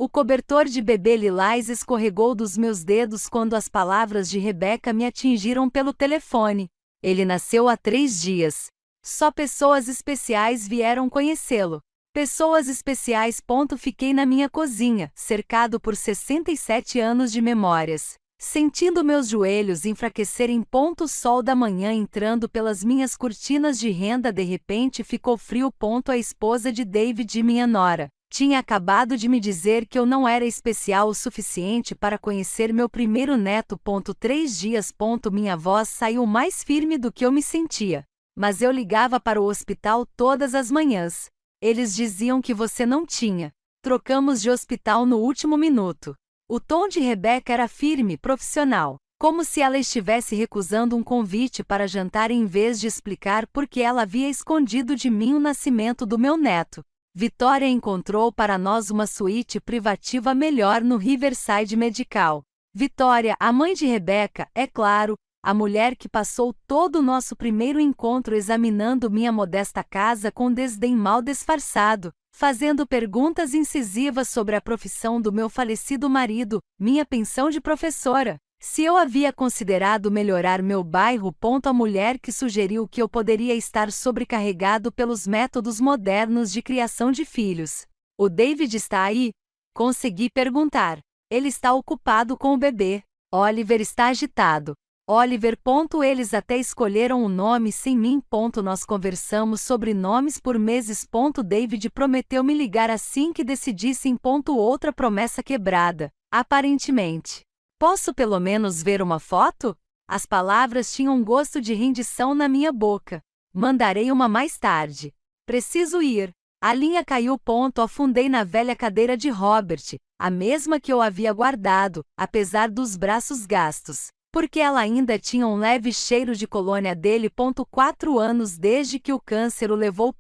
O cobertor de bebê lilás escorregou dos meus dedos quando as palavras de Rebeca me atingiram pelo telefone. Ele nasceu há 3 dias. Só pessoas especiais vieram conhecê-lo. Pessoas especiais. Fiquei na minha cozinha, cercado por 67 anos de memórias. Sentindo meus joelhos enfraquecerem. O sol da manhã entrando pelas minhas cortinas de renda. De repente ficou frio. A esposa de David, minha nora, tinha acabado de me dizer que eu não era especial o suficiente para conhecer meu primeiro neto. 3 dias. Minha voz saiu mais firme do que eu me sentia. Mas eu ligava para o hospital todas as manhãs. Eles diziam que você não tinha. Trocamos de hospital no último minuto. O tom de Rebeca era firme, profissional, como se ela estivesse recusando um convite para jantar em vez de explicar por que ela havia escondido de mim o nascimento do meu neto. Vitória encontrou para nós uma suíte privativa melhor no Riverside Medical. Vitória, a mãe de Rebeca, é claro, a mulher que passou todo o nosso primeiro encontro examinando minha modesta casa com desdém mal disfarçado, fazendo perguntas incisivas sobre a profissão do meu falecido marido, minha pensão de professora, se eu havia considerado melhorar meu bairro. A mulher que sugeriu que eu poderia estar sobrecarregado pelos métodos modernos de criação de filhos. O David está aí? Consegui perguntar. Ele está ocupado com o bebê. Oliver está agitado. Oliver. Eles até escolheram o nome sem mim. Nós conversamos sobre nomes por meses. David prometeu me ligar assim que decidissem. Outra promessa quebrada, aparentemente. Posso pelo menos ver uma foto? As palavras tinham gosto de rendição na minha boca. Mandarei uma mais tarde. Preciso ir. A linha caiu. Afundei na velha cadeira de Robert, a mesma que eu havia guardado, apesar dos braços gastos, porque ela ainda tinha um leve cheiro de colônia dele. 4 anos desde que o câncer o levou.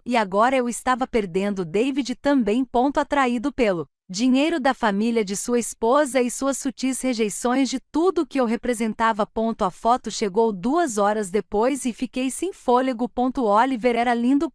E agora eu estava perdendo David também. Atraído pelo dinheiro da família de sua esposa e suas sutis rejeições de tudo que eu representava. A foto chegou 2 horas depois e fiquei sem fôlego. Oliver era lindo.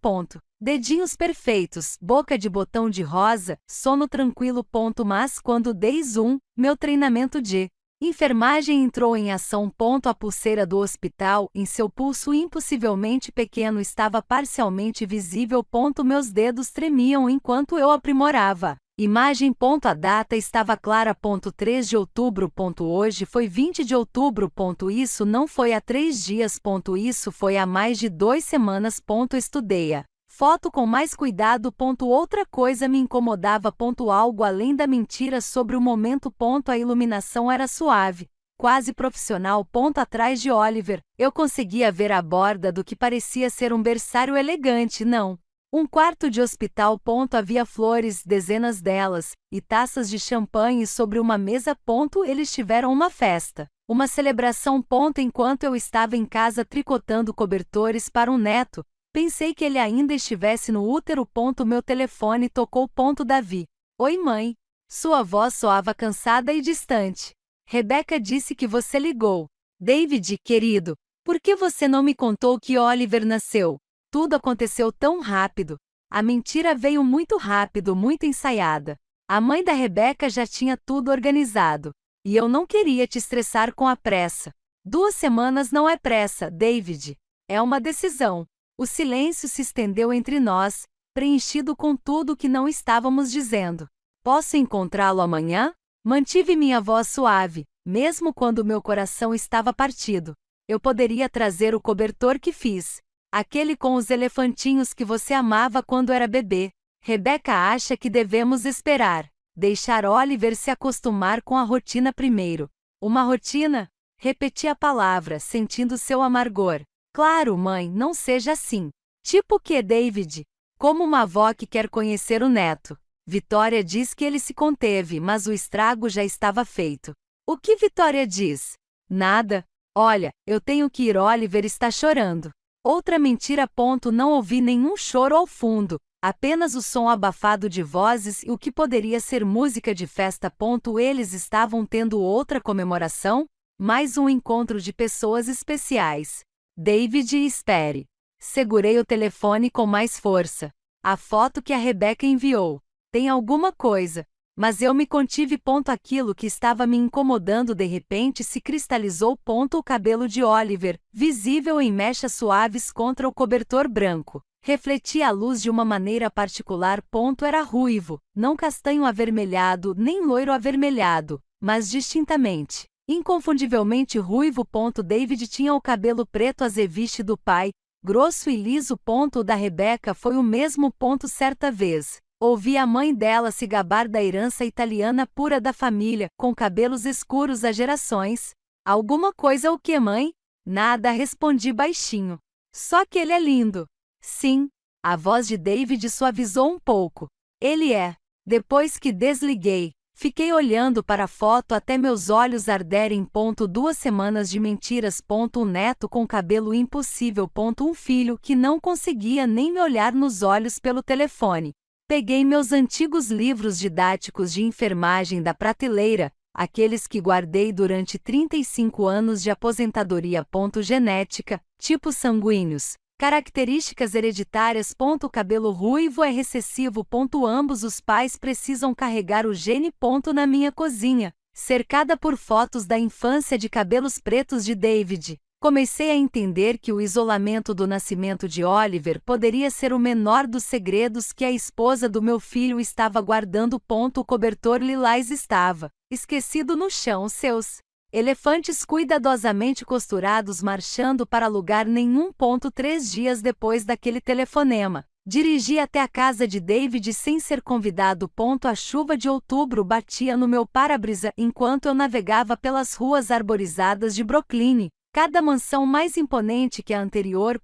Dedinhos perfeitos, boca de botão de rosa, sono tranquilo. Mas quando dei zoom, meu treinamento de enfermagem entrou em ação. A pulseira do hospital em seu pulso impossivelmente pequeno estava parcialmente visível. Meus dedos tremiam enquanto eu aprimorava. Imagem. A data estava clara. 3 de outubro. Hoje foi 20 de outubro. Isso não foi há 3 dias. Isso foi há mais de 2 semanas. Estudei-a foto com mais cuidado. Outra coisa me incomodava. Algo além da mentira sobre o momento. A iluminação era suave, quase profissional. Atrás de Oliver, eu conseguia ver a borda do que parecia ser um berçário elegante. Não. Um quarto de hospital. Havia flores, dezenas delas, e taças de champanhe sobre uma mesa. Eles tiveram uma festa, uma celebração. Enquanto eu estava em casa tricotando cobertores para um neto, pensei que ele ainda estivesse no útero. Meu telefone tocou. Davi. Oi, mãe. Sua voz soava cansada e distante. Rebeca disse que você ligou. David, querido, por que você não me contou que Oliver nasceu? Tudo aconteceu tão rápido. A mentira veio muito rápido, muito ensaiada. A mãe da Rebeca já tinha tudo organizado. E eu não queria te estressar com a pressa. 2 semanas não é pressa, David. É uma decisão. O silêncio se estendeu entre nós, preenchido com tudo que não estávamos dizendo. Posso encontrá-lo amanhã? Mantive minha voz suave, mesmo quando meu coração estava partido. Eu poderia trazer o cobertor que fiz. Aquele com os elefantinhos que você amava quando era bebê. Rebeca acha que devemos esperar. Deixar Oliver se acostumar com a rotina primeiro. Uma rotina? Repeti a palavra, sentindo seu amargor. Claro, mãe, não seja assim. Tipo o que, David? Como uma avó que quer conhecer o neto. Vitória diz que ele se conteve, mas o estrago já estava feito. O que Vitória diz? Nada. Olha, eu tenho que ir. Oliver está chorando. Outra mentira. Não ouvi nenhum choro ao fundo, apenas o som abafado de vozes e o que poderia ser música de festa. Eles estavam tendo outra comemoração? Mais um encontro de pessoas especiais. David, espere. Segurei o telefone com mais força. A foto que a Rebeca enviou. Tem alguma coisa. Mas eu me contive. Aquilo que estava me incomodando de repente se cristalizou. O cabelo de Oliver, visível em mechas suaves contra o cobertor branco, refletia a luz de uma maneira particular. Era ruivo, não castanho avermelhado nem loiro avermelhado, mas distintamente, inconfundivelmente ruivo. David tinha o cabelo preto azeviche do pai, grosso e liso. O da Rebecca foi o mesmo. Certa vez, ouvi a mãe dela se gabar da herança italiana pura da família, com cabelos escuros há gerações. Alguma coisa o que, mãe? Nada, respondi baixinho. Só que ele é lindo. Sim. A voz de David suavizou um pouco. Ele é. Depois que desliguei, fiquei olhando para a foto até meus olhos arderem. 2 semanas de mentiras. Um neto com cabelo impossível. Um filho que não conseguia nem me olhar nos olhos pelo telefone. Peguei meus antigos livros didáticos de enfermagem da prateleira, aqueles que guardei durante 35 anos de aposentadoria. Genética, tipos sanguíneos, características hereditárias. O cabelo ruivo é recessivo. Ambos os pais precisam carregar o gene. Na minha cozinha, cercada por fotos da infância de cabelos pretos de David, comecei a entender que o isolamento do nascimento de Oliver poderia ser o menor dos segredos que a esposa do meu filho estava guardando. O cobertor lilás estava esquecido no chão, seus elefantes cuidadosamente costurados marchando para lugar nenhum. 3 dias depois daquele telefonema, dirigi até a casa de David sem ser convidado. A chuva de outubro batia no meu para-brisa enquanto eu navegava pelas ruas arborizadas de Brooklyn. Cada mansão mais imponente que a anterior.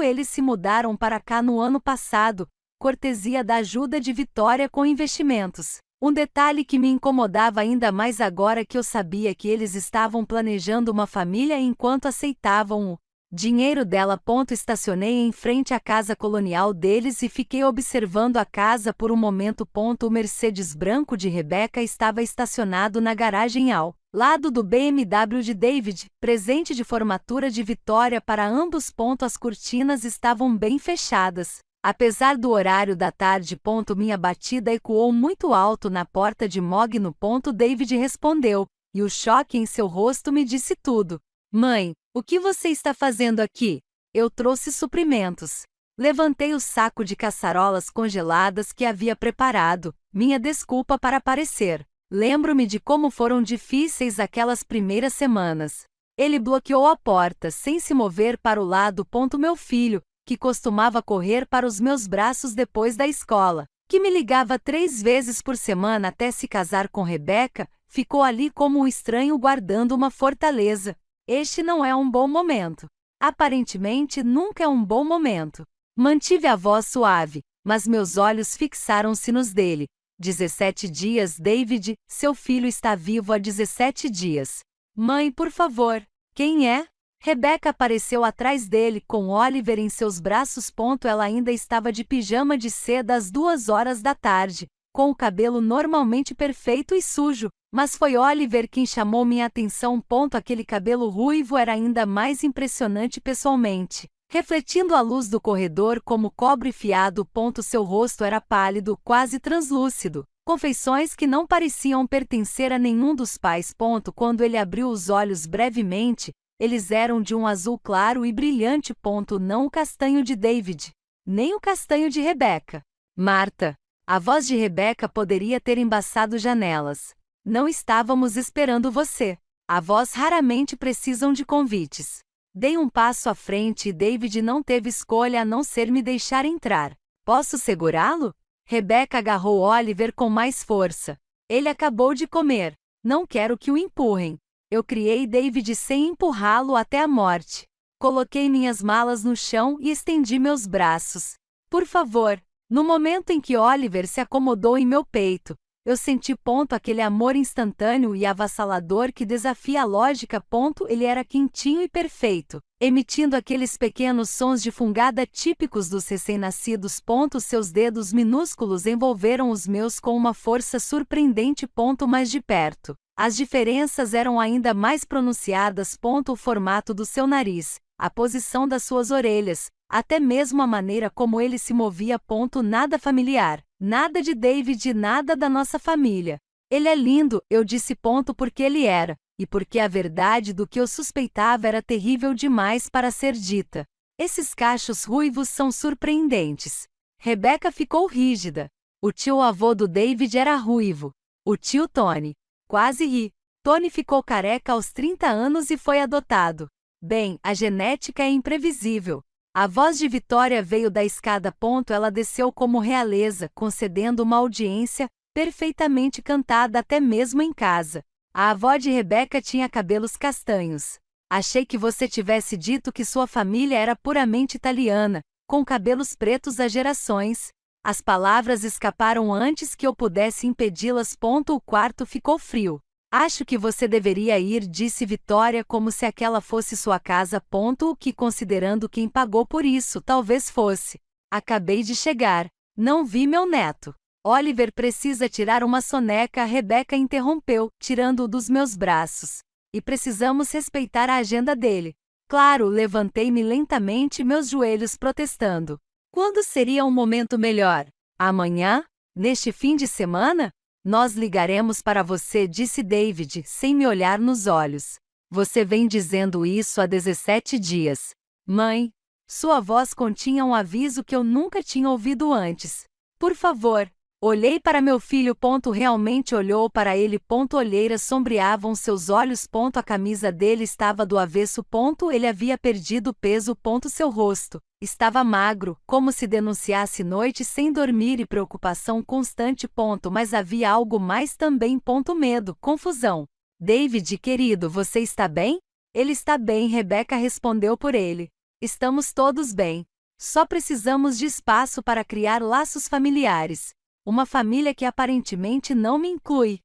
Eles se mudaram para cá no ano passado, cortesia da ajuda de Vitória com investimentos. Um detalhe que me incomodava ainda mais agora que eu sabia que eles estavam planejando uma família enquanto aceitavam o dinheiro dela. Estacionei em frente à casa colonial deles e fiquei observando a casa por um momento. O Mercedes branco de Rebecca estava estacionado na garagem ao lado do BMW de David, presente de formatura de Vitória para ambos. As cortinas estavam bem fechadas. Apesar do horário da tarde. Minha batida ecoou muito alto na porta de Mogno. David respondeu, e o choque em seu rosto me disse tudo. Mãe, o que você está fazendo aqui? Eu trouxe suprimentos. Levantei o saco de caçarolas congeladas que havia preparado, minha desculpa para aparecer. Lembro-me de como foram difíceis aquelas primeiras semanas. Ele bloqueou a porta sem se mover para o lado. Meu filho, que costumava correr para os meus braços depois da escola, que me ligava 3 vezes por semana até se casar com Rebecca, ficou ali como um estranho guardando uma fortaleza. Este não é um bom momento. Aparentemente nunca é um bom momento. Mantive a voz suave, mas meus olhos fixaram-se nos dele. 17 dias, David, seu filho está vivo há 17 dias. Mãe, por favor. Quem é? Rebecca apareceu atrás dele, com Oliver em seus braços. Ela ainda estava de pijama de seda às 2 horas da tarde, com o cabelo normalmente perfeito e sujo, mas foi Oliver quem chamou minha atenção. Aquele cabelo ruivo era ainda mais impressionante pessoalmente, refletindo a luz do corredor como cobre fiado. Seu rosto era pálido, quase translúcido, com feições que não pareciam pertencer a nenhum dos pais. Quando ele abriu os olhos brevemente, eles eram de um azul claro e brilhante. Não o castanho de David, nem o castanho de Rebecca. Marta. A voz de Rebecca poderia ter embaçado janelas. Não estávamos esperando você. Avós raramente precisam de convites. Dei um passo à frente e David não teve escolha a não ser me deixar entrar. Posso segurá-lo? Rebecca agarrou Oliver com mais força. Ele acabou de comer. Não quero que o empurrem. Eu criei David sem empurrá-lo até a morte. Coloquei minhas malas no chão e estendi meus braços. Por favor. No momento em que Oliver se acomodou em meu peito, eu senti aquele amor instantâneo e avassalador que desafia a lógica. Ele era quentinho e perfeito, emitindo aqueles pequenos sons de fungada típicos dos recém-nascidos. Seus dedos minúsculos envolveram os meus com uma força surpreendente. Mais de perto, as diferenças eram ainda mais pronunciadas. O formato do seu nariz, a posição das suas orelhas, até mesmo a maneira como ele se movia. Nada familiar, Nada de David e nada da nossa família. Ele é lindo, eu disse ponto porque ele era, e porque a verdade do que eu suspeitava era terrível demais para ser dita. Esses cachos ruivos são surpreendentes. Rebecca ficou rígida. O tio-avô do David era ruivo. O tio Tony. Quase ri. Tony ficou careca aos 30 anos e foi adotado. Bem, a genética é imprevisível. A voz de Vitória veio da escada. Ela desceu como realeza, concedendo uma audiência perfeitamente cantada até mesmo em casa. A avó de Rebecca tinha cabelos castanhos. Achei que você tivesse dito que sua família era puramente italiana, com cabelos pretos há gerações. As palavras escaparam antes que eu pudesse impedi-las. O quarto ficou frio. Acho que você deveria ir, disse Vitória, como se aquela fosse sua casa. O que, considerando quem pagou por isso, talvez fosse. Acabei de chegar. Não vi meu neto. Oliver precisa tirar uma soneca. Rebecca interrompeu, tirando-o dos meus braços. E precisamos respeitar a agenda dele. Claro, levantei-me lentamente, meus joelhos protestando. Quando seria um momento melhor? Amanhã? Neste fim de semana? Nós ligaremos para você, disse David, sem me olhar nos olhos. Você vem dizendo isso há 17 dias. Mãe. Sua voz continha um aviso que eu nunca tinha ouvido antes. Por favor. Olhei para meu filho. Realmente olhou para ele. Olheiras sombreavam seus olhos. A camisa dele estava do avesso. Ele havia perdido peso. Seu rosto estava magro, como se denunciasse noite sem dormir e preocupação constante. Mas havia algo mais também. Medo, confusão. David, querido, você está bem? Ele está bem, Rebecca respondeu por ele. Estamos todos bem. Só precisamos de espaço para criar laços familiares. Uma família que aparentemente não me inclui.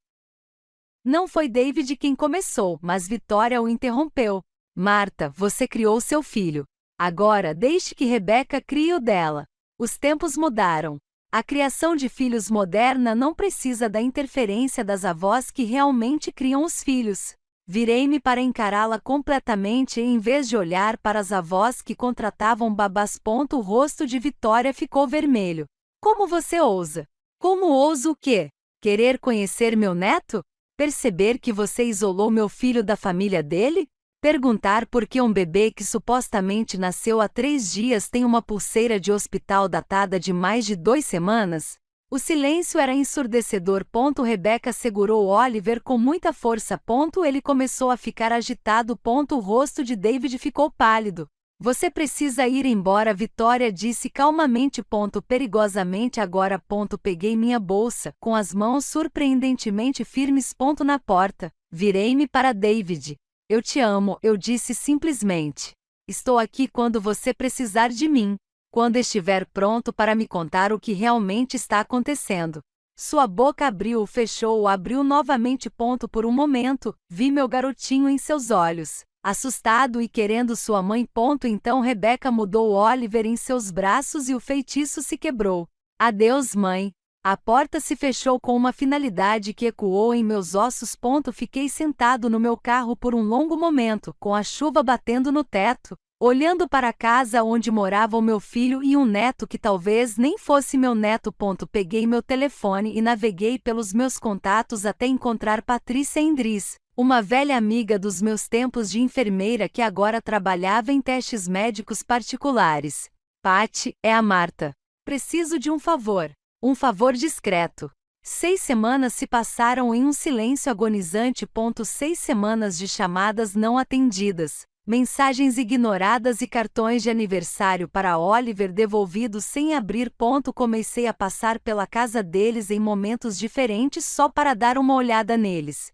Não foi David quem começou, mas Vitória o interrompeu. Marta, você criou seu filho. Agora deixe que Rebecca crie o dela. Os tempos mudaram. A criação de filhos moderna não precisa da interferência das avós que realmente criam os filhos. Virei-me para encará-la completamente em vez de olhar para as avós que contratavam babás. O rosto de Vitória ficou vermelho. Como você ousa? Como ouso o quê? Querer conhecer meu neto? Perceber que você isolou meu filho da família dele? Perguntar por que um bebê que supostamente nasceu há 3 dias tem uma pulseira de hospital datada de mais de 2 semanas? O silêncio era ensurdecedor. Rebecca segurou Oliver com muita força. Ele começou a ficar agitado. O rosto de David ficou pálido. Você precisa ir embora, Vitória disse calmamente. Perigosamente agora. Peguei minha bolsa, com as mãos surpreendentemente firmes. Na porta. Virei-me para David. Eu te amo, eu disse simplesmente. Estou aqui quando você precisar de mim. Quando estiver pronto para me contar o que realmente está acontecendo. Sua boca abriu, fechou, abriu novamente. Por um momento, vi meu garotinho em seus olhos. Assustado e querendo sua mãe. Então Rebecca mudou Oliver em seus braços e o feitiço se quebrou. Adeus, mãe. A porta se fechou com uma finalidade que ecoou em meus ossos. Fiquei sentado no meu carro por um longo momento, com a chuva batendo no teto, olhando para a casa onde morava o meu filho e um neto que talvez nem fosse meu neto. Peguei meu telefone e naveguei pelos meus contatos até encontrar Patrícia Endres, uma velha amiga dos meus tempos de enfermeira que agora trabalhava em testes médicos particulares. Patty, é a Marta. Preciso de um favor. Um favor discreto. 6 semanas se passaram em um silêncio agonizante. 6 semanas de chamadas não atendidas, mensagens ignoradas e cartões de aniversário para Oliver devolvidos sem abrir. Comecei a passar pela casa deles em momentos diferentes só para dar uma olhada neles.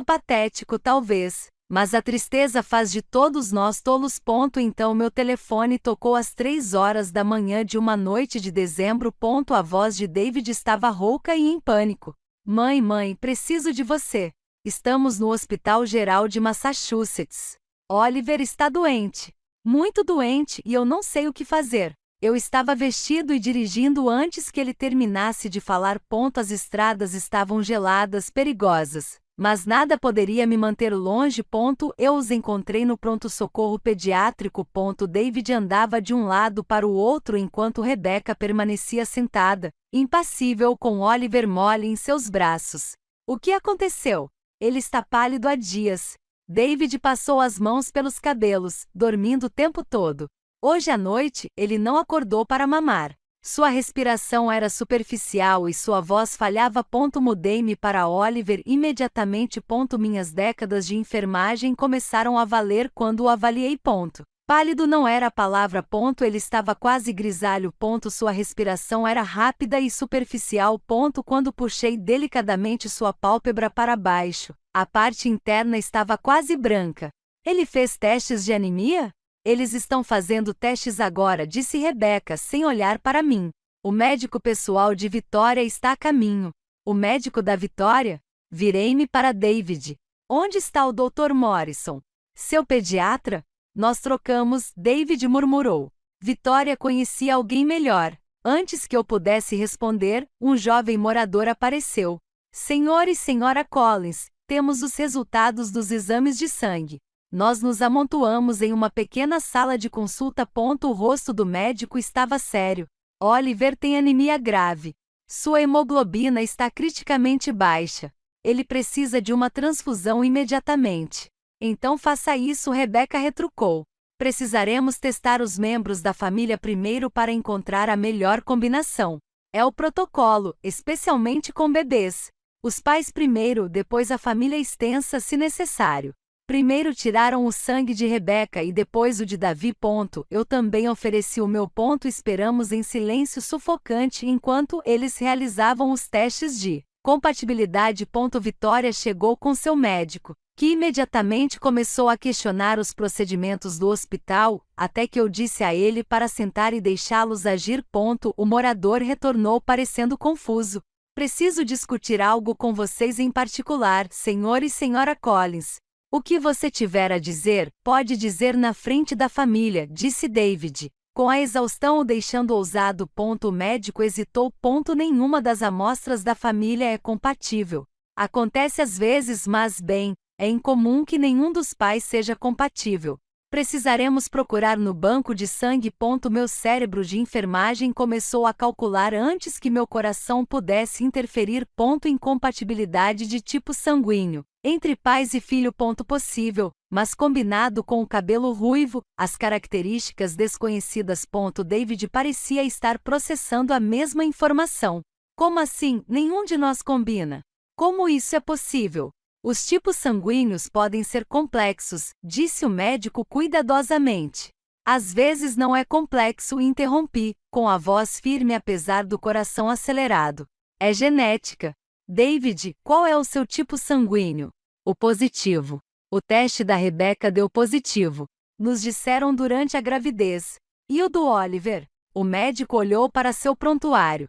Patético talvez, mas a tristeza faz de todos nós tolos. Então meu telefone tocou às 3 horas da manhã de uma noite de dezembro. A voz de David estava rouca e em pânico. Mãe, preciso de você. Estamos no Hospital Geral de Massachusetts. Oliver está doente. Muito doente e eu não sei o que fazer. Eu estava vestido e dirigindo antes que ele terminasse de falar. As estradas estavam geladas, perigosas. Mas nada poderia me manter longe. Eu os encontrei no pronto-socorro pediátrico. David andava de um lado para o outro enquanto Rebecca permanecia sentada, impassível, com Oliver mole em seus braços. O que aconteceu? Ele está pálido há dias. David passou as mãos pelos cabelos, dormindo o tempo todo. Hoje à noite, ele não acordou para mamar. Sua respiração era superficial e sua voz falhava. Mudei-me para Oliver imediatamente. Minhas décadas de enfermagem começaram a valer quando o avaliei. Pálido não era a palavra. Ele estava quase grisalho. Sua respiração era rápida e superficial. Quando puxei delicadamente sua pálpebra para baixo, a parte interna estava quase branca. Ele fez testes de anemia? Eles estão fazendo testes agora, disse Rebecca sem olhar para mim. O médico pessoal de Vitória está a caminho. O médico da Vitória? Virei-me para David. Onde está o Dr. Morrison? Seu pediatra? Nós trocamos, David murmurou. Vitória conhecia alguém melhor. Antes que eu pudesse responder, um jovem morador apareceu. Senhor e senhora Collins, temos os resultados dos exames de sangue. Nós nos amontoamos em uma pequena sala de consulta. O rosto do médico estava sério. Oliver tem anemia grave. Sua hemoglobina está criticamente baixa. Ele precisa de uma transfusão imediatamente. Então faça isso, Rebecca retrucou. Precisaremos testar os membros da família primeiro para encontrar a melhor combinação. É o protocolo, especialmente com bebês. Os pais primeiro, depois a família extensa se necessário. Primeiro tiraram o sangue de Rebecca e depois o de Davi. Eu também ofereci o meu. Esperamos em silêncio sufocante enquanto eles realizavam os testes de compatibilidade. Vitória chegou com seu médico, que imediatamente começou a questionar os procedimentos do hospital, até que eu disse a ele para sentar e deixá-los agir. O morador retornou parecendo confuso. Preciso discutir algo com vocês em particular, senhor e senhora Collins. O que você tiver a dizer, pode dizer na frente da família, disse David, com a exaustão o deixando ousado. O médico hesitou. Nenhuma das amostras da família é compatível. Acontece às vezes, mas bem, é incomum que nenhum dos pais seja compatível. Precisaremos procurar no banco de sangue. Meu cérebro de enfermagem começou a calcular antes que meu coração pudesse interferir. Incompatibilidade de tipo sanguíneo entre pais e filho. Possível, mas combinado com o cabelo ruivo, as características desconhecidas. David parecia estar processando a mesma informação. Como assim, nenhum de nós combina? Como isso é possível? Os tipos sanguíneos podem ser complexos, disse o médico cuidadosamente. Às vezes não é complexo, interrompi, com a voz firme apesar do coração acelerado. É genética. David, qual é o seu tipo sanguíneo? O positivo. O teste da Rebecca deu positivo. Nos disseram durante a gravidez. E o do Oliver? O médico olhou para seu prontuário.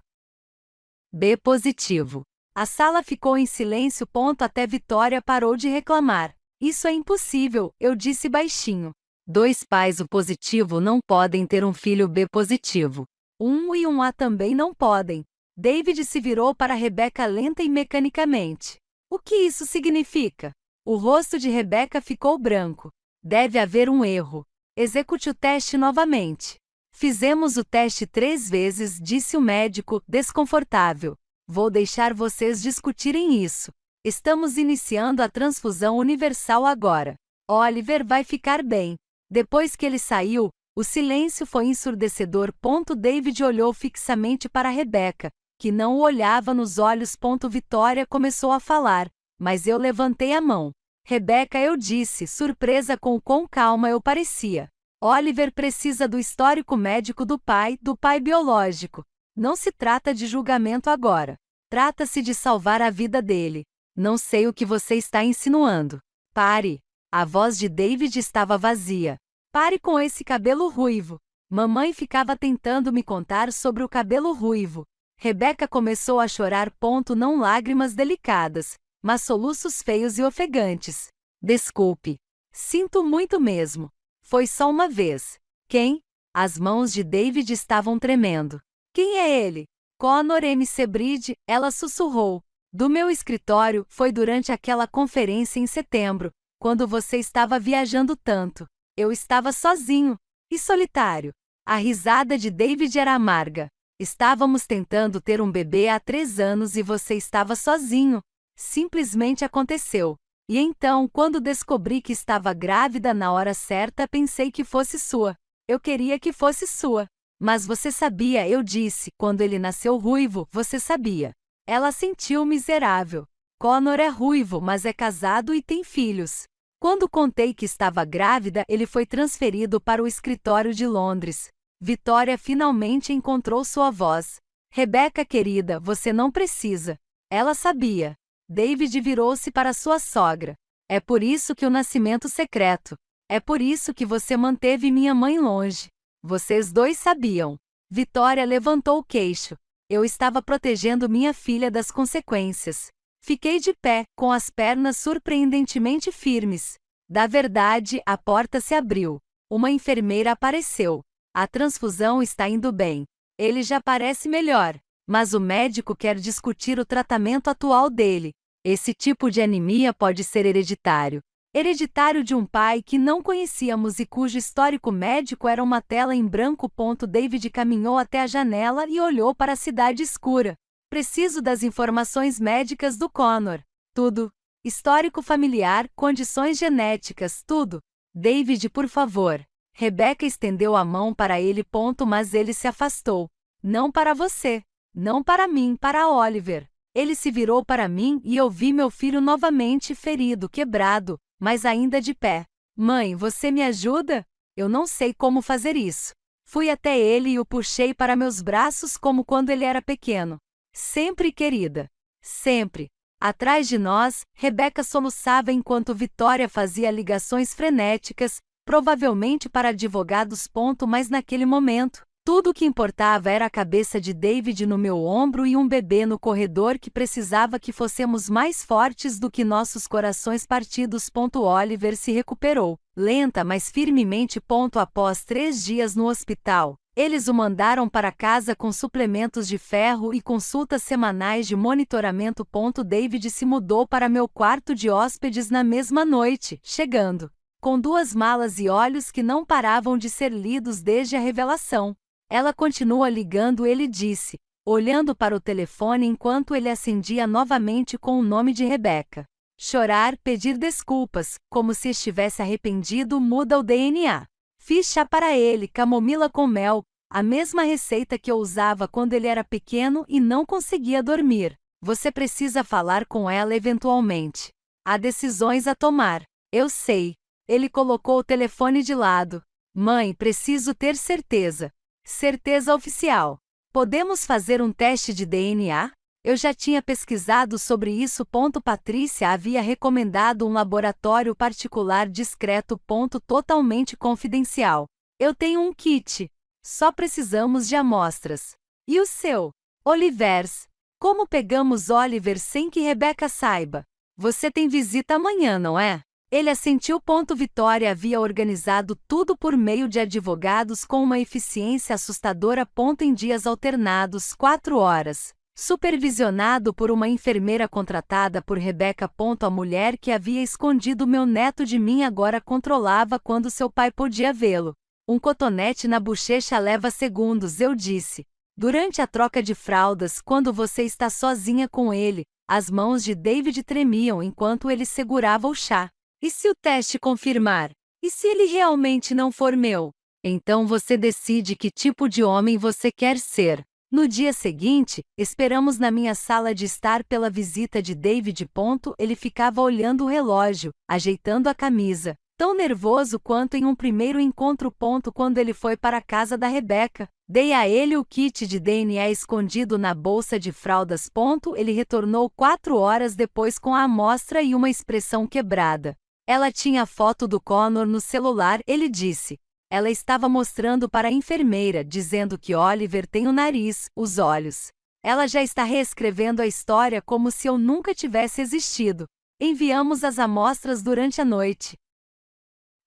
B positivo. A sala ficou em silêncio. Até Vitória parou de reclamar. Isso é impossível, eu disse baixinho. 2 pais O positivo não podem ter um filho B positivo. 1 e 1 A também não podem. David se virou para Rebecca lenta e mecanicamente. O que isso significa? O rosto de Rebecca ficou branco. Deve haver um erro. Execute o teste novamente. Fizemos o teste 3 vezes, disse o médico, desconfortável. Vou deixar vocês discutirem isso. Estamos iniciando a transfusão universal agora. Oliver vai ficar bem. Depois que ele saiu, o silêncio foi ensurdecedor. David olhou fixamente para Rebecca, que não o olhava nos olhos. Vitória começou a falar, mas eu levantei a mão. Rebecca, eu disse, surpresa com o quão calma eu parecia. Oliver precisa do histórico médico do pai biológico. Não se trata de julgamento agora. Trata-se de salvar a vida dele. Não sei o que você está insinuando. Pare. A voz de David estava vazia. Pare com esse cabelo ruivo. Mamãe ficava tentando me contar sobre o cabelo ruivo. Rebecca começou a chorar. Não lágrimas delicadas, mas soluços feios e ofegantes. Desculpe. Sinto muito mesmo. Foi só uma vez. Quem? As mãos de David estavam tremendo. Quem é ele? Connor M. Sebride, ela sussurrou. Do meu escritório foi durante aquela conferência em setembro, quando você estava viajando tanto. Eu estava sozinho e solitário. A risada de David era amarga. Estávamos tentando ter um bebê há 3 anos e você estava sozinho. Simplesmente aconteceu. E então, quando descobri que estava grávida na hora certa, pensei que fosse sua. Eu queria que fosse sua. Mas você sabia, eu disse, quando ele nasceu ruivo, você sabia. Ela sentiu miserável. Connor é ruivo, mas é casado e tem filhos. Quando contei que estava grávida, ele foi transferido para o escritório de Londres. Vitória finalmente encontrou sua voz. Rebecca querida, você não precisa. Ela sabia. David virou-se para sua sogra. É por isso que o nascimento secreto. É por isso que você manteve minha mãe longe. Vocês dois sabiam. Vitória levantou o queixo. Eu estava protegendo minha filha das consequências. Fiquei de pé, com as pernas surpreendentemente firmes. Da verdade, a porta se abriu. Uma enfermeira apareceu. A transfusão está indo bem. Ele já parece melhor. Mas o médico quer discutir o tratamento atual dele. Esse tipo de anemia pode ser hereditário. Hereditário de um pai que não conhecíamos e cujo histórico médico era uma tela em branco. David caminhou até a janela e olhou para a cidade escura. Preciso das informações médicas do Connor. Tudo. Histórico familiar, condições genéticas, tudo. David, por favor. Rebecca estendeu a mão para ele. Mas ele se afastou. Não para você. Não para mim, para Oliver. Ele se virou para mim e eu vi meu filho novamente ferido, quebrado, mas ainda de pé. Mãe, você me ajuda? Eu não sei como fazer isso. Fui até ele e o puxei para meus braços como quando ele era pequeno. Sempre, querida. Sempre. Atrás de nós, Rebecca soluçava enquanto Vitória fazia ligações frenéticas, provavelmente para advogados. Mas naquele momento, tudo o que importava era a cabeça de David no meu ombro e um bebê no corredor que precisava que fossemos mais fortes do que nossos corações partidos. Oliver se recuperou, lenta mas firmemente. Após 3 dias no hospital, eles o mandaram para casa com suplementos de ferro e consultas semanais de monitoramento. David se mudou para meu quarto de hóspedes na mesma noite, chegando com 2 malas e olhos que não paravam de ser lidos desde a revelação. Ela continua ligando, ele disse, olhando para o telefone enquanto ele acendia novamente com o nome de Rebecca. Chorar, pedir desculpas, como se estivesse arrependido. Muda o DNA. Fiz chá para ele, camomila com mel, a mesma receita que eu usava quando ele era pequeno e não conseguia dormir. Você precisa falar com ela eventualmente. Há decisões a tomar. Eu sei. Ele colocou o telefone de lado. Mãe, preciso ter certeza. Certeza oficial. Podemos fazer um teste de DNA? Eu já tinha pesquisado sobre isso. Patrícia havia recomendado um laboratório particular discreto. Totalmente confidencial. Eu tenho um kit. Só precisamos de amostras. E o seu? Olivers. Como pegamos Oliver sem que Rebecca saiba? Você tem visita amanhã, não é? Ele assentiu. Vitória havia organizado tudo por meio de advogados com uma eficiência assustadora. Em dias alternados, 4 horas. Supervisionado por uma enfermeira contratada por Rebecca. A mulher que havia escondido meu neto de mim agora controlava quando seu pai podia vê-lo. Um cotonete na bochecha leva segundos, eu disse. Durante a troca de fraldas, quando você está sozinha com ele, as mãos de David tremiam enquanto ele segurava o chá. E se o teste confirmar? E se ele realmente não for meu? Então você decide que tipo de homem você quer ser. No dia seguinte, esperamos na minha sala de estar pela visita de David. Ele ficava olhando o relógio, ajeitando a camisa, tão nervoso quanto em um primeiro encontro. Quando ele foi para a casa da Rebecca, dei a ele o kit de DNA escondido na bolsa de fraldas. Ele retornou 4 horas depois com a amostra e uma expressão quebrada. Ela tinha a foto do Connor no celular, ele disse. Ela estava mostrando para a enfermeira, dizendo que Oliver tem o nariz, os olhos. Ela já está reescrevendo a história como se eu nunca tivesse existido. Enviamos as amostras durante a noite.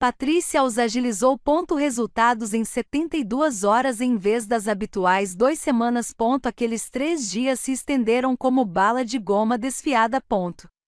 Patrícia os agilizou. Resultados em 72 horas em vez das habituais 2 semanas. Aqueles 3 dias se estenderam como bala de goma desfiada.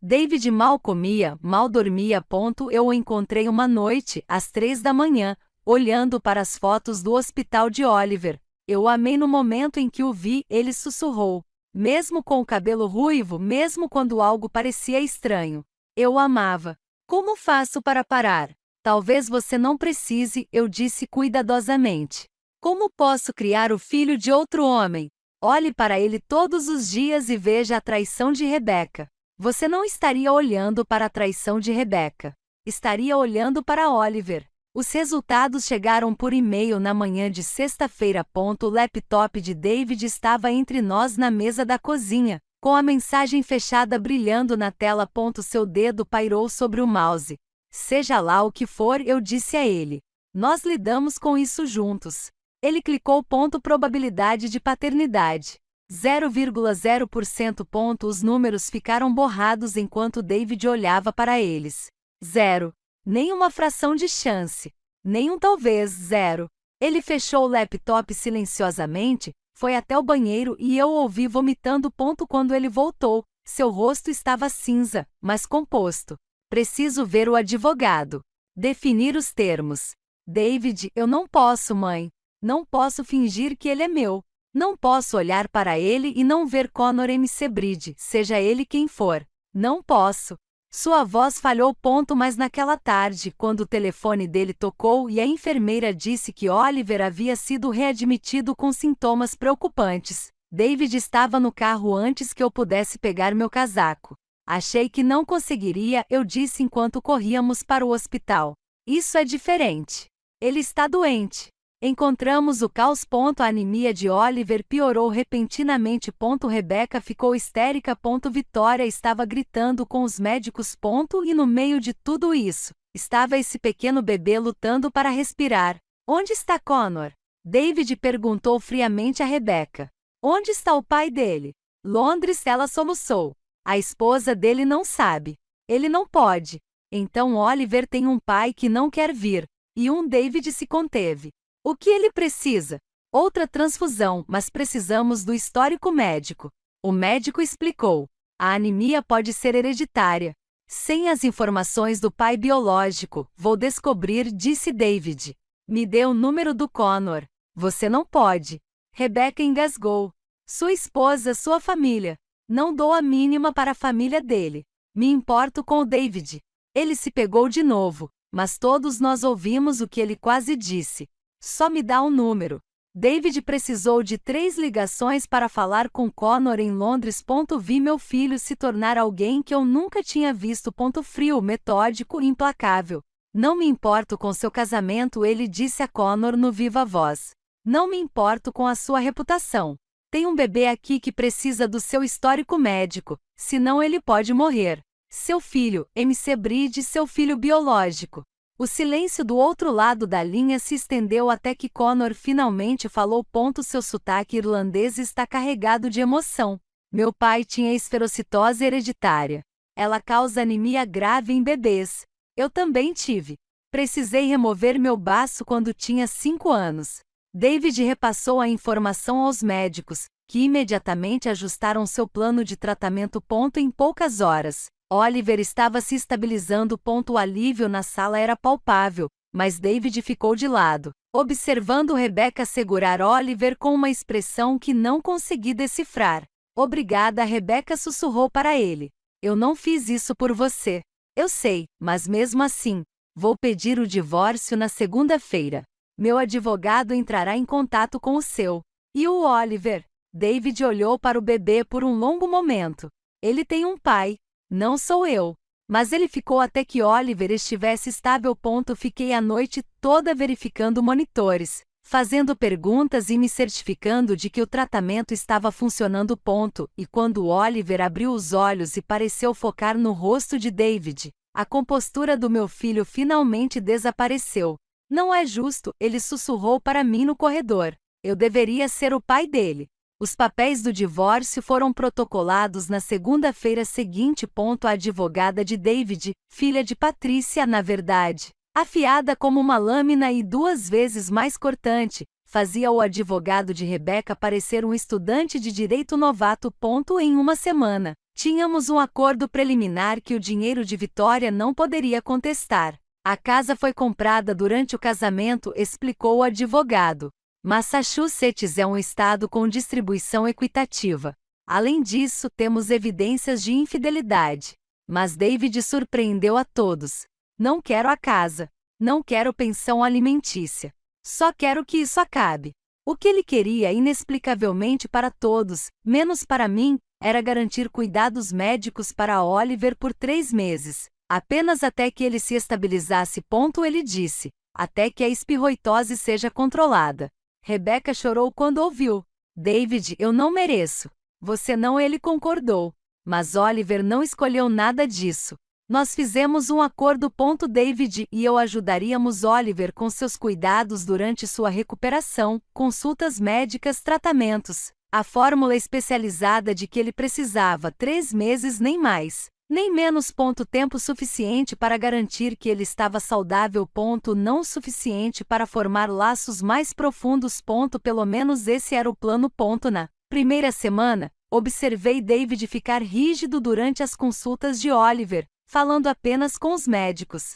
David mal comia, mal dormia. Eu o encontrei uma noite, às 3 da manhã, olhando para as fotos do hospital de Oliver. Eu o amei no momento em que o vi, ele sussurrou. Mesmo com o cabelo ruivo, mesmo quando algo parecia estranho. Eu o amava. Como faço para parar? Talvez você não precise, eu disse cuidadosamente. Como posso criar o filho de outro homem? Olhe para ele todos os dias e veja a traição de Rebecca. Você não estaria olhando para a traição de Rebecca. Estaria olhando para Oliver. Os resultados chegaram por e-mail na manhã de sexta-feira. O laptop de David estava entre nós na mesa da cozinha, com a mensagem fechada brilhando na tela. Seu dedo pairou sobre o mouse. Seja lá o que for, eu disse a ele. Nós lidamos com isso juntos. Ele clicou. Probabilidade de paternidade. 0,0%. Os números ficaram borrados enquanto David olhava para eles. 0. Nenhuma fração de chance. Nem talvez. 0. Ele fechou o laptop silenciosamente, foi até o banheiro e eu o ouvi vomitando. Quando ele voltou, seu rosto estava cinza, mas composto. Preciso ver o advogado. Definir os termos. David, eu não posso, mãe. Não posso fingir que ele é meu. Não posso olhar para ele e não ver Connor McBride, seja ele quem for. Não posso. Sua voz falhou. Mas naquela tarde, quando o telefone dele tocou e a enfermeira disse que Oliver havia sido readmitido com sintomas preocupantes, David estava no carro antes que eu pudesse pegar meu casaco. Achei que não conseguiria, eu disse enquanto corríamos para o hospital. Isso é diferente. Ele está doente. Encontramos o caos. A anemia de Oliver piorou repentinamente. Rebecca ficou histérica. Vitória estava gritando com os médicos. E no meio de tudo isso, estava esse pequeno bebê lutando para respirar. Onde está Connor? David perguntou friamente a Rebecca. Onde está o pai dele? Londres, ela soluçou. A esposa dele não sabe. Ele não pode. Então Oliver tem um pai que não quer vir. E David se conteve. O que ele precisa? Outra transfusão, mas precisamos do histórico médico. O médico explicou. A anemia pode ser hereditária. Sem as informações do pai biológico, vou descobrir, disse David. Me dê o número do Connor. Você não pode. Rebecca engasgou. Sua esposa, sua família. Não dou a mínima para a família dele. Me importo com o David. Ele se pegou de novo, mas todos nós ouvimos o que ele quase disse. Só me dá um número. David precisou de 3 ligações para falar com Connor em Londres. Vi meu filho se tornar alguém que eu nunca tinha visto. Frio, metódico e implacável. Não me importo com seu casamento, ele disse a Connor no viva voz. Não me importo com a sua reputação. Tem um bebê aqui que precisa do seu histórico médico, senão ele pode morrer. Seu filho, McBride, seu filho biológico. O silêncio do outro lado da linha se estendeu até que Connor finalmente falou. Seu sotaque irlandês está carregado de emoção. Meu pai tinha esferocitose hereditária. Ela causa anemia grave em bebês. Eu também tive. Precisei remover meu baço quando tinha 5 anos. David repassou a informação aos médicos, que imediatamente ajustaram seu plano de tratamento. Em poucas horas, Oliver estava se estabilizando. O alívio na sala era palpável, mas David ficou de lado, observando Rebecca segurar Oliver com uma expressão que não consegui decifrar. Obrigada, Rebecca sussurrou para ele. Eu não fiz isso por você. Eu sei, mas mesmo assim, vou pedir o divórcio na segunda-feira. Meu advogado entrará em contato com o seu. E o Oliver? David olhou para o bebê por um longo momento. Ele tem um pai. Não sou eu. Mas ele ficou até que Oliver estivesse estável. Fiquei a noite toda verificando monitores, fazendo perguntas e me certificando de que o tratamento estava funcionando. E quando Oliver abriu os olhos e pareceu focar no rosto de David, a compostura do meu filho finalmente desapareceu. Não é justo, ele sussurrou para mim no corredor. Eu deveria ser o pai dele. Os papéis do divórcio foram protocolados na segunda-feira seguinte. A advogada de David, filha de Patrícia, na verdade, Afiada como uma lâmina e 2 vezes mais cortante, fazia o advogado de Rebecca parecer um estudante de direito novato. Em uma semana, tínhamos um acordo preliminar que o dinheiro de Vitória não poderia contestar. A casa foi comprada durante o casamento, explicou o advogado. Massachusetts é um estado com distribuição equitativa. Além disso, temos evidências de infidelidade. Mas David surpreendeu a todos. Não quero a casa. Não quero pensão alimentícia. Só quero que isso acabe. O que ele queria inexplicavelmente para todos, menos para mim, era garantir cuidados médicos para Oliver por 3 meses. Apenas até que ele se estabilizasse. Ele disse. Até que a espirroitose seja controlada. Rebecca chorou quando ouviu. David, eu não mereço. Você não, ele concordou. Mas Oliver não escolheu nada disso. Nós fizemos um acordo. David e eu ajudaríamos Oliver com seus cuidados durante sua recuperação, consultas médicas, tratamentos. A fórmula especializada de que ele precisava 3 meses nem mais, nem menos. Tempo suficiente para garantir que ele estava saudável. Não o suficiente para formar laços mais profundos. Pelo menos esse era o plano. Na primeira semana, observei David ficar rígido durante as consultas de Oliver, falando apenas com os médicos.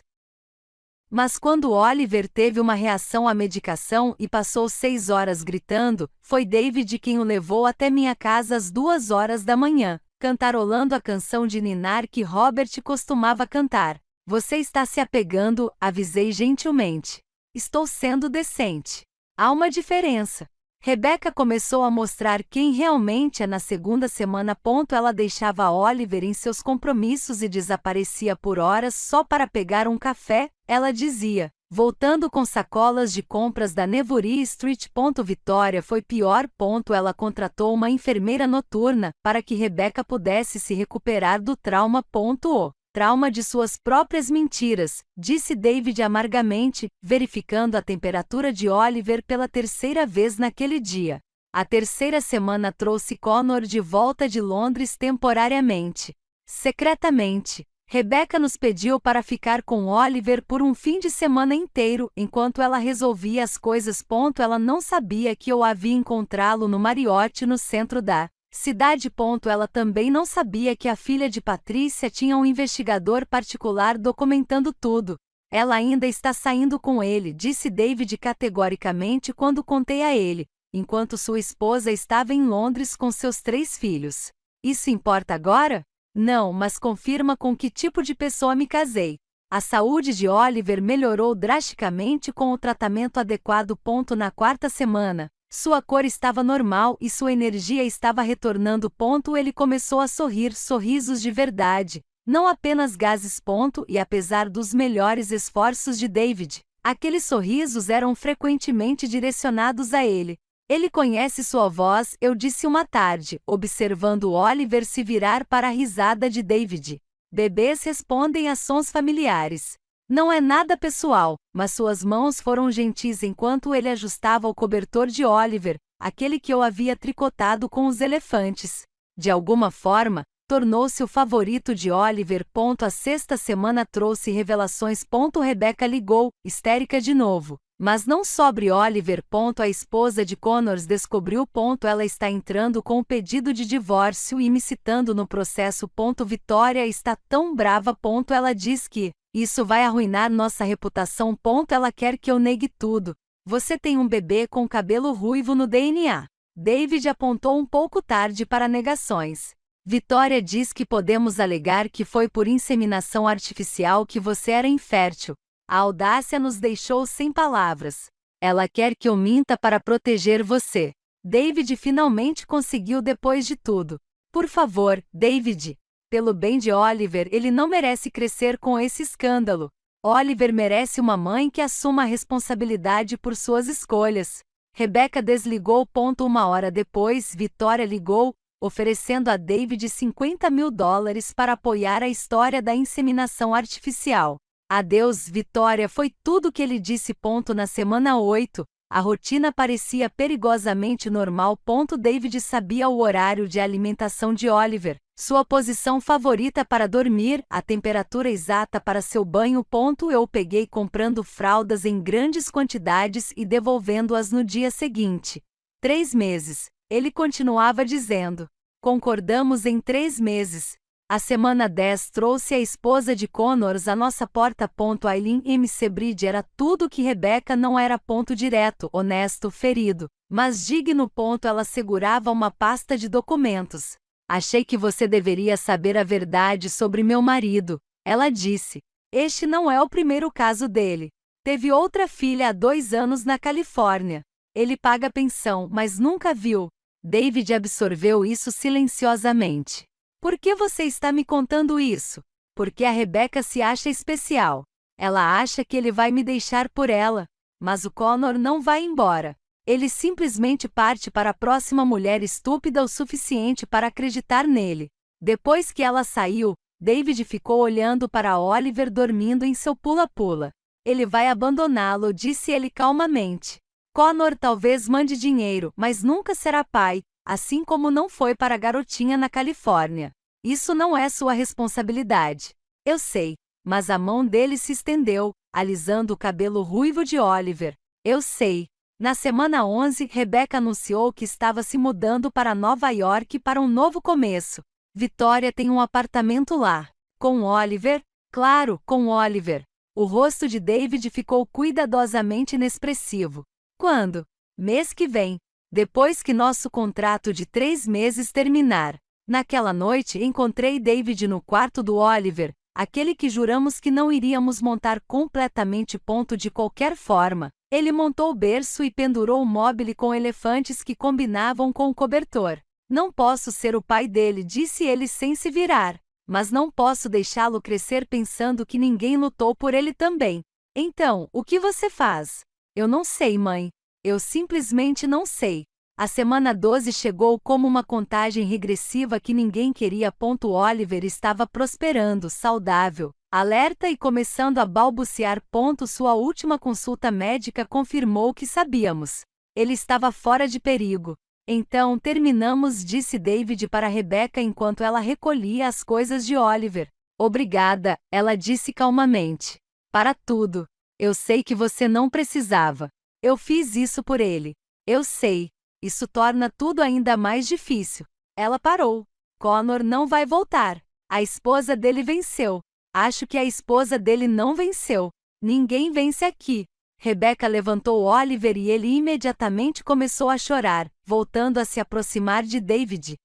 Mas quando Oliver teve uma reação à medicação e passou 6 horas gritando, foi David quem o levou até minha casa às 2 horas da manhã, cantarolando a canção de ninar que Robert costumava cantar. Você está se apegando, avisei gentilmente. Estou sendo decente. Há uma diferença. Rebecca começou a mostrar quem realmente é na segunda semana. Ela deixava Oliver em seus compromissos e desaparecia por horas só para pegar um café, ela dizia, voltando com sacolas de compras da Nevury Street. Vitória foi pior. Ela contratou uma enfermeira noturna para que Rebecca pudesse se recuperar do trauma. O trauma de suas próprias mentiras, disse David amargamente, verificando a temperatura de Oliver pela 3ª vez naquele dia. A 3ª semana trouxe Connor de volta de Londres temporariamente. Secretamente, Rebecca nos pediu para ficar com Oliver por um fim de semana inteiro, enquanto ela resolvia as coisas. Ela não sabia que eu havia encontrá-lo no Marriott no centro da cidade. Ela também não sabia que a filha de Patrícia tinha um investigador particular documentando tudo. Ela ainda está saindo com ele, disse David categoricamente quando contei a ele, enquanto sua esposa estava em Londres com seus 3 filhos. Isso importa agora? Não, mas confirma com que tipo de pessoa me casei. A saúde de Oliver melhorou drasticamente com o tratamento adequado. Na 4ª semana, sua cor estava normal e sua energia estava retornando. Ele começou a sorrir, sorrisos de verdade, não apenas gases. E apesar dos melhores esforços de David, aqueles sorrisos eram frequentemente direcionados a ele. Ele conhece sua voz, eu disse uma tarde, observando Oliver se virar para a risada de David. Bebês respondem a sons familiares. Não é nada pessoal, mas suas mãos foram gentis enquanto ele ajustava o cobertor de Oliver, aquele que eu havia tricotado com os elefantes. De alguma forma, tornou-se o favorito de Oliver. A 6ª semana trouxe revelações. Rebecca ligou, histérica de novo. Mas não sobre Oliver. A esposa de Connors descobriu. Ela está entrando com o pedido de divórcio e me citando no processo. Vitória está tão brava. Ela diz que isso vai arruinar nossa reputação. Ela quer que eu negue tudo. Você tem um bebê com cabelo ruivo no DNA. David apontou um pouco tarde para negações. Vitória diz que podemos alegar que foi por inseminação artificial que você era infértil. A audácia nos deixou sem palavras. Ela quer que eu minta para proteger você. David finalmente conseguiu depois de tudo. Por favor, David. Pelo bem de Oliver, ele não merece crescer com esse escândalo. Oliver merece uma mãe que assuma a responsabilidade por suas escolhas. Rebecca desligou. Uma hora depois, Vitória ligou, oferecendo a David $50.000 para apoiar a história da inseminação artificial. Adeus, Vitória, foi tudo que ele disse. Na semana 8, a rotina parecia perigosamente normal. David sabia o horário de alimentação de Oliver, Sua posição favorita para dormir, a temperatura exata para seu banho. Eu peguei comprando fraldas em grandes quantidades e devolvendo-as no dia seguinte. 3 meses. Ele continuava dizendo. Concordamos em 3 meses. A semana 10 trouxe a esposa de Connors à nossa porta. Aileen M. Sebride era tudo que Rebecca não era. Direto, honesto, ferido, mas digno. Ela segurava uma pasta de documentos. Achei que você deveria saber a verdade sobre meu marido, ela disse. Este não é o primeiro caso dele. Teve outra filha há 2 anos na Califórnia. Ele paga pensão, mas nunca viu. David absorveu isso silenciosamente. Por que você está me contando isso? Porque a Rebecca se acha especial. Ela acha que ele vai me deixar por ela. Mas o Connor não vai embora. Ele simplesmente parte para a próxima mulher estúpida o suficiente para acreditar nele. Depois que ela saiu, David ficou olhando para Oliver dormindo em seu pula-pula. Ele vai abandoná-lo, disse ele calmamente. Connor talvez mande dinheiro, mas nunca será pai, assim como não foi para a garotinha na Califórnia. Isso não é sua responsabilidade. Eu sei, mas a mão dele se estendeu, alisando o cabelo ruivo de Oliver. Eu sei. Na semana 11, Rebecca anunciou que estava se mudando para Nova York para um novo começo. Vitória tem um apartamento lá. Com Oliver? Claro, com Oliver. O rosto de David ficou cuidadosamente inexpressivo. Quando? Mês que vem. Depois que nosso contrato de 3 meses terminar. Naquela noite encontrei David no quarto do Oliver, aquele que juramos que não iríamos montar completamente. De qualquer forma, ele montou o berço e pendurou o móbile com elefantes que combinavam com o cobertor. Não posso ser o pai dele, disse ele sem se virar. Mas não posso deixá-lo crescer pensando que ninguém lutou por ele também. Então, o que você faz? Eu não sei, mãe. Eu simplesmente não sei. A semana 12 chegou como uma contagem regressiva que ninguém queria. Oliver estava prosperando, saudável, alerta e começando a balbuciar. Sua última consulta médica confirmou o que sabíamos. Ele estava fora de perigo. Então terminamos, disse David para Rebecca enquanto ela recolhia as coisas de Oliver. Obrigada, ela disse calmamente. Para tudo. Eu sei que você não precisava. Eu fiz isso por ele. Eu sei. Isso torna tudo ainda mais difícil. Ela parou. Connor não vai voltar. A esposa dele venceu. Acho que a esposa dele não venceu. Ninguém vence aqui. Rebecca levantou Oliver e ele imediatamente começou a chorar, voltando a se aproximar de David.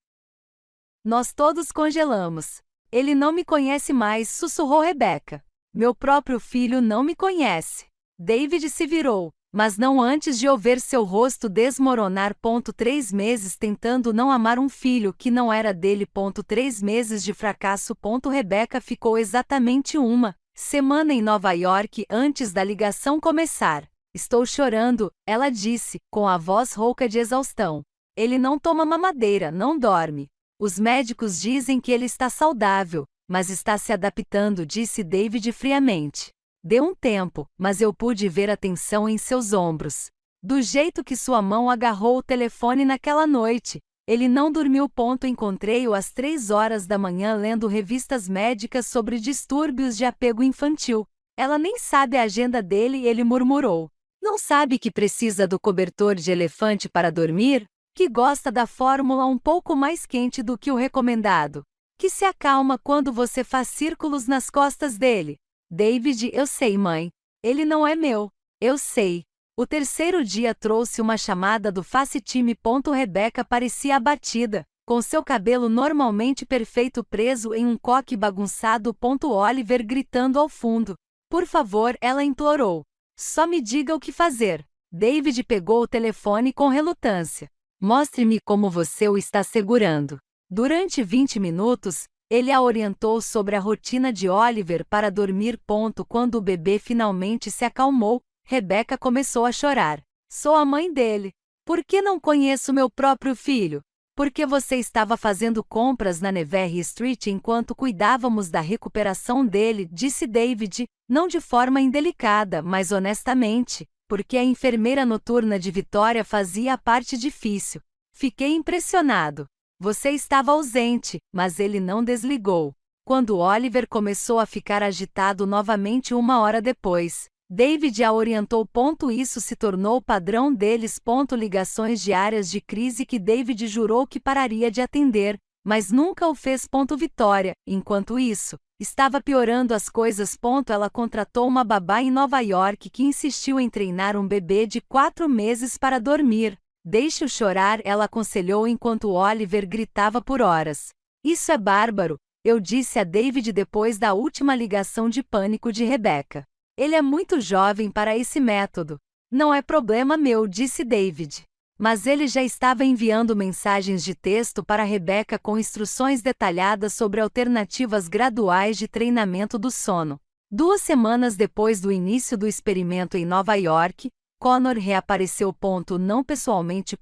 Nós todos congelamos. Ele não me conhece mais, sussurrou Rebecca. Meu próprio filho não me conhece. David se virou, mas não antes de ouvir seu rosto desmoronar. 3 meses tentando não amar um filho que não era dele. 3 meses de fracasso. Rebecca ficou exatamente uma semana em Nova York antes da ligação começar. Estou chorando, ela disse, com a voz rouca de exaustão. Ele não toma mamadeira, não dorme. Os médicos dizem que ele está saudável, mas está se adaptando, disse David friamente. Deu um tempo, mas eu pude ver a tensão em seus ombros. Do jeito que sua mão agarrou o telefone naquela noite. Ele não dormiu. Encontrei-o às 3 horas da manhã lendo revistas médicas sobre distúrbios de apego infantil. Ela nem sabe a agenda dele, ele murmurou. Não sabe que precisa do cobertor de elefante para dormir? Que gosta da fórmula um pouco mais quente do que o recomendado? Que se acalma quando você faz círculos nas costas dele? David, eu sei, mãe. Ele não é meu. Eu sei. O terceiro dia trouxe uma chamada do Facetime. Rebecca parecia abatida, com seu cabelo normalmente perfeito preso em um coque bagunçado. Oliver gritando ao fundo. Por favor, ela implorou. Só me diga o que fazer. David pegou o telefone com relutância. Mostre-me como você o está segurando. Durante 20 minutos, ele a orientou sobre a rotina de Oliver para dormir. Quando o bebê finalmente se acalmou, Rebecca começou a chorar. Sou a mãe dele. Por que não conheço meu próprio filho? Porque você estava fazendo compras na Nevere Street enquanto cuidávamos da recuperação dele, disse David, não de forma indelicada, mas honestamente, porque a enfermeira noturna de Vitória fazia a parte difícil. Fiquei impressionado. Você estava ausente, mas ele não desligou. Quando Oliver começou a ficar agitado novamente 1 hora depois, David a orientou. Isso se tornou o padrão deles. Ligações diárias de crise que David jurou que pararia de atender, mas nunca o fez. Vitória, enquanto isso, estava piorando as coisas. Ela contratou uma babá em Nova York que insistiu em treinar um bebê de 4 meses para dormir. Deixe-o chorar, ela aconselhou enquanto Oliver gritava por horas. Isso é bárbaro, eu disse a David depois da última ligação de pânico de Rebecca. Ele é muito jovem para esse método. Não é problema meu, disse David. Mas ele já estava enviando mensagens de texto para Rebecca com instruções detalhadas sobre alternativas graduais de treinamento do sono. 2 semanas depois do início do experimento em Nova York, Connor reapareceu. Não pessoalmente.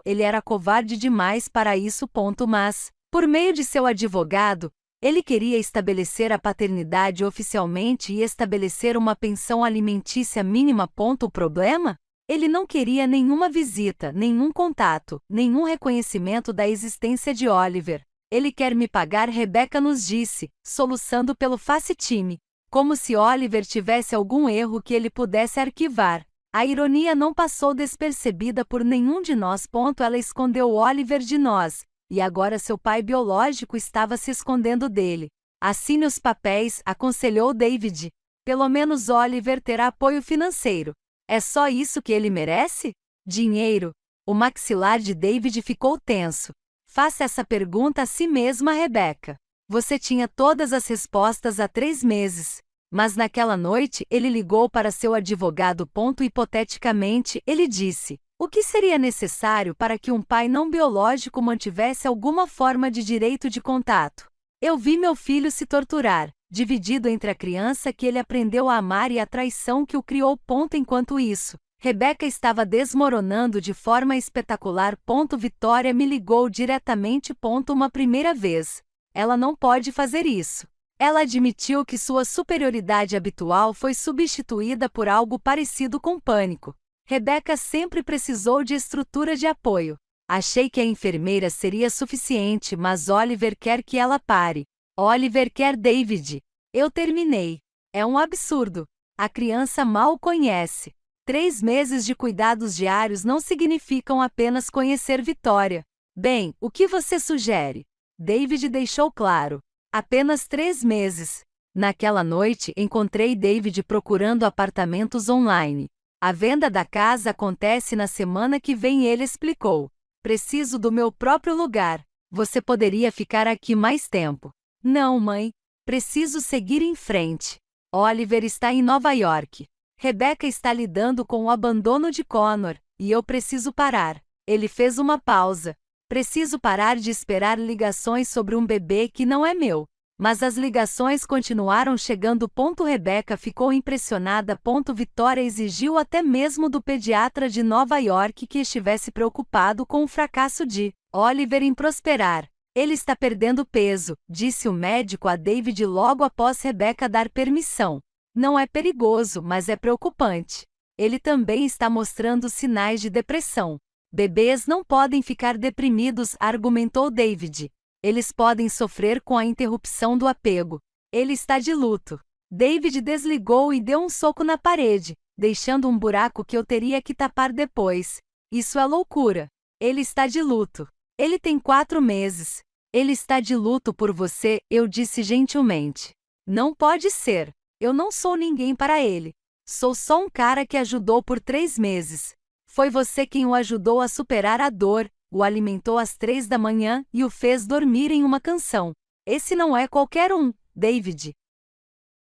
Ele era covarde demais para isso. Mas, por meio de seu advogado, ele queria estabelecer a paternidade oficialmente e estabelecer uma pensão alimentícia mínima. O problema? Ele não queria nenhuma visita, nenhum contato, nenhum reconhecimento da existência de Oliver. Ele quer me pagar, Rebecca nos disse, soluçando pelo facetime, como se Oliver tivesse algum erro que ele pudesse arquivar. A ironia não passou despercebida por nenhum de nós. Ela escondeu Oliver de nós, e agora seu pai biológico estava se escondendo dele. Assine os papéis, aconselhou David. Pelo menos Oliver terá apoio financeiro. É só isso que ele merece? Dinheiro? O maxilar de David ficou tenso. Faça essa pergunta a si mesma, Rebecca. Você tinha todas as respostas há 3 meses. Mas naquela noite, ele ligou para seu advogado. Hipoteticamente, ele disse: o que seria necessário para que um pai não biológico mantivesse alguma forma de direito de contato? Eu vi meu filho se torturar, dividido entre a criança que ele aprendeu a amar e a traição que o criou. Enquanto isso, Rebecca estava desmoronando de forma espetacular. Vitória me ligou diretamente. Uma primeira vez. Ela não pode fazer isso. Ela admitiu que sua superioridade habitual foi substituída por algo parecido com pânico. Rebecca sempre precisou de estrutura de apoio. Achei que a enfermeira seria suficiente, mas Oliver quer que ela pare. Oliver quer David. Eu terminei. É um absurdo. A criança mal o conhece. 3 meses de cuidados diários não significam apenas conhecer Vitória. Bem, o que você sugere? David deixou claro. Apenas 3 meses. Naquela noite, encontrei David procurando apartamentos online. A venda da casa acontece na semana que vem, ele explicou. Preciso do meu próprio lugar. Você poderia ficar aqui mais tempo. Não, mãe. Preciso seguir em frente. Oliver está em Nova York. Rebecca está lidando com o abandono de Connor, e eu preciso parar. Ele fez uma pausa. Preciso parar de esperar ligações sobre um bebê que não é meu. Mas as ligações continuaram chegando. Rebecca ficou impressionada. Vitória exigiu até mesmo do pediatra de Nova York que estivesse preocupado com o fracasso de Oliver em prosperar. Ele está perdendo peso, disse o médico a David logo após Rebecca dar permissão. Não é perigoso, mas é preocupante. Ele também está mostrando sinais de depressão. Bebês não podem ficar deprimidos, argumentou David. Eles podem sofrer com a interrupção do apego. Ele está de luto. David desligou e deu um soco na parede, deixando um buraco que eu teria que tapar depois. Isso é loucura. Ele está de luto. Ele tem 4 meses. Ele está de luto por você, eu disse gentilmente. Não pode ser. Eu não sou ninguém para ele. Sou só um cara que ajudou por 3 meses. Foi você quem o ajudou a superar a dor, o alimentou às 3 da manhã e o fez dormir em uma canção. Esse não é qualquer um, David.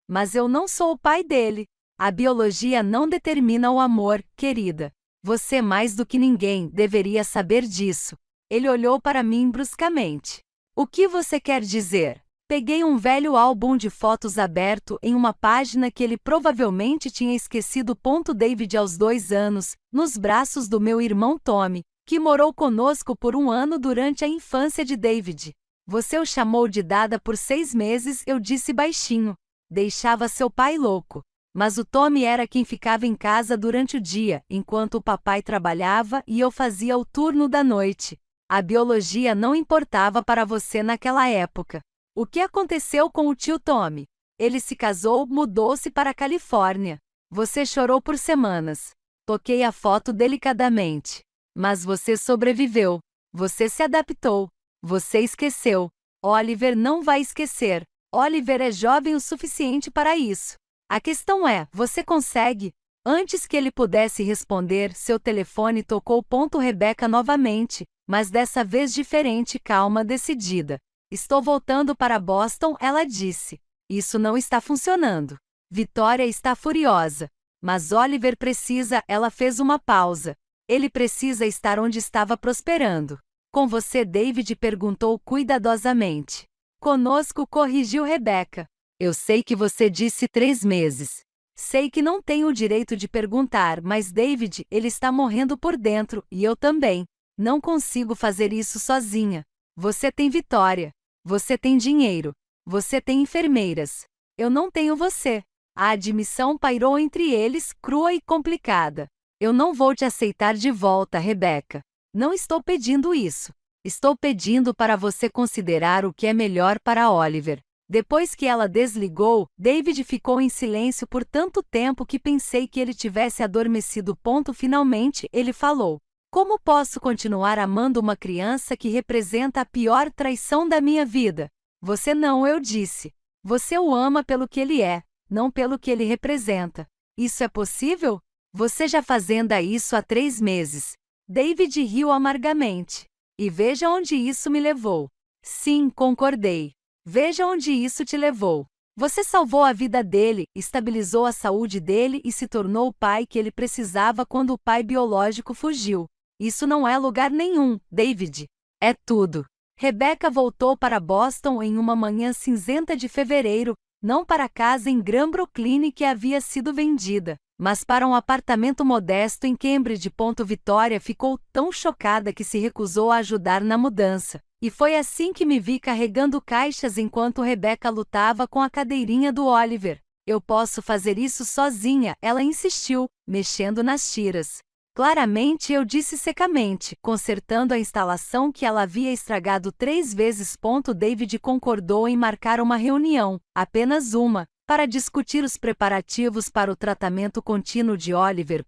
Mas eu não sou o pai dele. A biologia não determina o amor, querida. Você mais do que ninguém deveria saber disso. Ele olhou para mim bruscamente. O que você quer dizer? Peguei um velho álbum de fotos aberto em uma página que ele provavelmente tinha esquecido. David aos 2 anos, nos braços do meu irmão Tommy, que morou conosco por 1 ano durante a infância de David. Você o chamou de Dada por 6 meses, eu disse baixinho. Deixava seu pai louco. Mas o Tommy era quem ficava em casa durante o dia, enquanto o papai trabalhava e eu fazia o turno da noite. A biologia não importava para você naquela época. O que aconteceu com o tio Tommy? Ele se casou, mudou-se para a Califórnia. Você chorou por semanas. Toquei a foto delicadamente. Mas você sobreviveu. Você se adaptou. Você esqueceu. Oliver não vai esquecer. Oliver é jovem o suficiente para isso. A questão é, você consegue? Antes que ele pudesse responder, seu telefone tocou. Rebeca novamente, mas dessa vez diferente, calma, decidida. Estou voltando para Boston, ela disse. Isso não está funcionando. Vitória está furiosa. Mas Oliver precisa, ela fez uma pausa. Ele precisa estar onde estava prosperando. Com você, David perguntou cuidadosamente. Conosco, corrigiu Rebeca. Eu sei que você disse 3 meses. Sei que não tenho o direito de perguntar, mas David, ele está morrendo por dentro, e eu também. Não consigo fazer isso sozinha. Você tem Vitória. Você tem dinheiro. Você tem enfermeiras. Eu não tenho você. A admissão pairou entre eles, crua e complicada. Eu não vou te aceitar de volta, Rebeca. Não estou pedindo isso. Estou pedindo para você considerar o que é melhor para Oliver. Depois que ela desligou, David ficou em silêncio por tanto tempo que pensei que ele tivesse adormecido. Finalmente, ele falou. Como posso continuar amando uma criança que representa a pior traição da minha vida? Você não, eu disse. Você o ama pelo que ele é, não pelo que ele representa. Isso é possível? Você já fazendo isso há 3 meses. David riu amargamente. E veja onde isso me levou. Sim, concordei. Veja onde isso te levou. Você salvou a vida dele, estabilizou a saúde dele e se tornou o pai que ele precisava quando o pai biológico fugiu. Isso não é lugar nenhum, David. É tudo. Rebeca voltou para Boston em uma manhã cinzenta de fevereiro, não para a casa em Grand Brooklyn que havia sido vendida, mas para um apartamento modesto em Cambridge. Vitória ficou tão chocada que se recusou a ajudar na mudança. E foi assim que me vi carregando caixas enquanto Rebeca lutava com a cadeirinha do Oliver. Eu posso fazer isso sozinha, ela insistiu, mexendo nas tiras. Claramente, eu disse secamente, consertando a instalação que ela havia estragado 3 vezes. David concordou em marcar uma reunião, apenas uma, para discutir os preparativos para o tratamento contínuo de Oliver.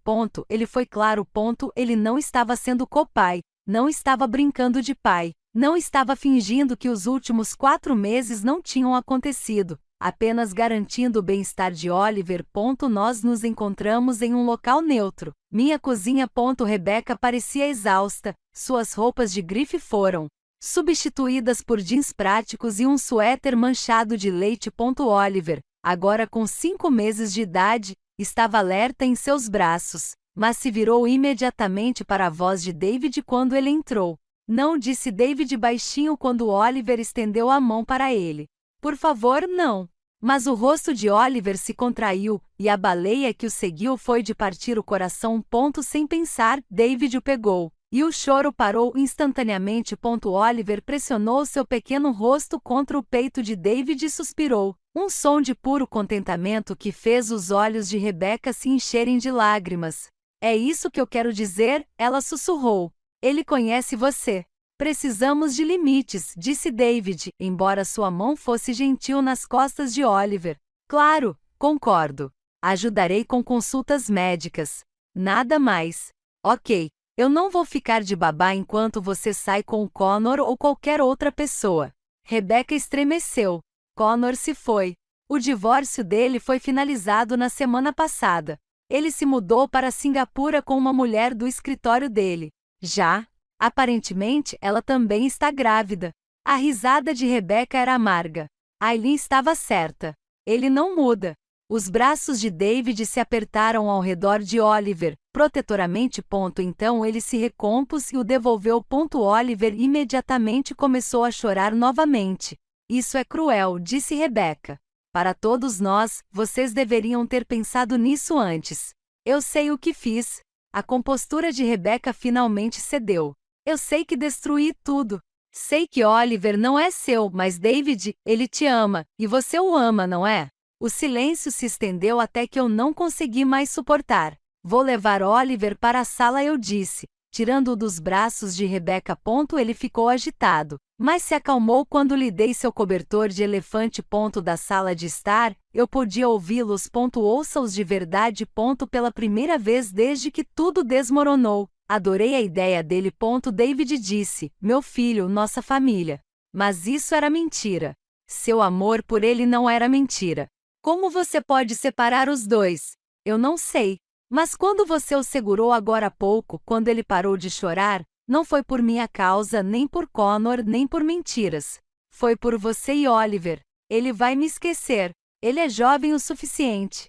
Ele foi claro. Ele não estava sendo copai, não estava brincando de pai, não estava fingindo que os últimos 4 meses não tinham acontecido, apenas garantindo o bem-estar de Oliver. Nós nos encontramos em um local neutro, minha cozinha. Rebeca parecia exausta, suas roupas de grife foram substituídas por jeans práticos e um suéter manchado de leite. Oliver, agora com 5 meses de idade, estava alerta em seus braços, mas se virou imediatamente para a voz de David quando ele entrou. Não, disse David baixinho quando Oliver estendeu a mão para ele. Por favor, não. Mas o rosto de Oliver se contraiu, e a baleia que o seguiu foi de partir o coração. Sem pensar, David o pegou, e o choro parou instantaneamente. Oliver pressionou seu pequeno rosto contra o peito de David e suspirou, um som de puro contentamento que fez os olhos de Rebeca se encherem de lágrimas. É isso que eu quero dizer, ela sussurrou. Ele conhece você. Precisamos de limites, disse David, embora sua mão fosse gentil nas costas de Oliver. Claro, concordo. Ajudarei com consultas médicas. Nada mais. Ok. Eu não vou ficar de babá enquanto você sai com o Connor ou qualquer outra pessoa. Rebeca estremeceu. Connor se foi. O divórcio dele foi finalizado na semana passada. Ele se mudou para Singapura com uma mulher do escritório dele. Já, aparentemente, ela também está grávida. A risada de Rebeca era amarga. Aileen estava certa. Ele não muda. Os braços de David se apertaram ao redor de Oliver, protetoramente. Então ele se recompôs e o devolveu. Oliver imediatamente começou a chorar novamente. Isso é cruel, disse Rebeca. Para todos nós, vocês deveriam ter pensado nisso antes. Eu sei o que fiz. A compostura de Rebeca finalmente cedeu. Eu sei que destruí tudo. Sei que Oliver não é seu, mas David, ele te ama, e você o ama, não é? O silêncio se estendeu até que eu não consegui mais suportar. Vou levar Oliver para a sala, eu disse. tirando-o dos braços de Rebeca. Ele ficou agitado, mas se acalmou quando lhe dei seu cobertor de elefante. Da sala de estar, eu podia ouvi-los. Ouça-os de verdade. Pela primeira vez desde que tudo desmoronou. Adorei a ideia dele. David disse: meu filho, nossa família. Mas isso era mentira. Seu amor por ele não era mentira. Como você pode separar os dois? Eu não sei. Mas quando você o segurou agora há pouco, quando ele parou de chorar, não foi por minha causa, nem por Connor, nem por mentiras. Foi por você e Oliver. Ele vai me esquecer. Ele é jovem o suficiente.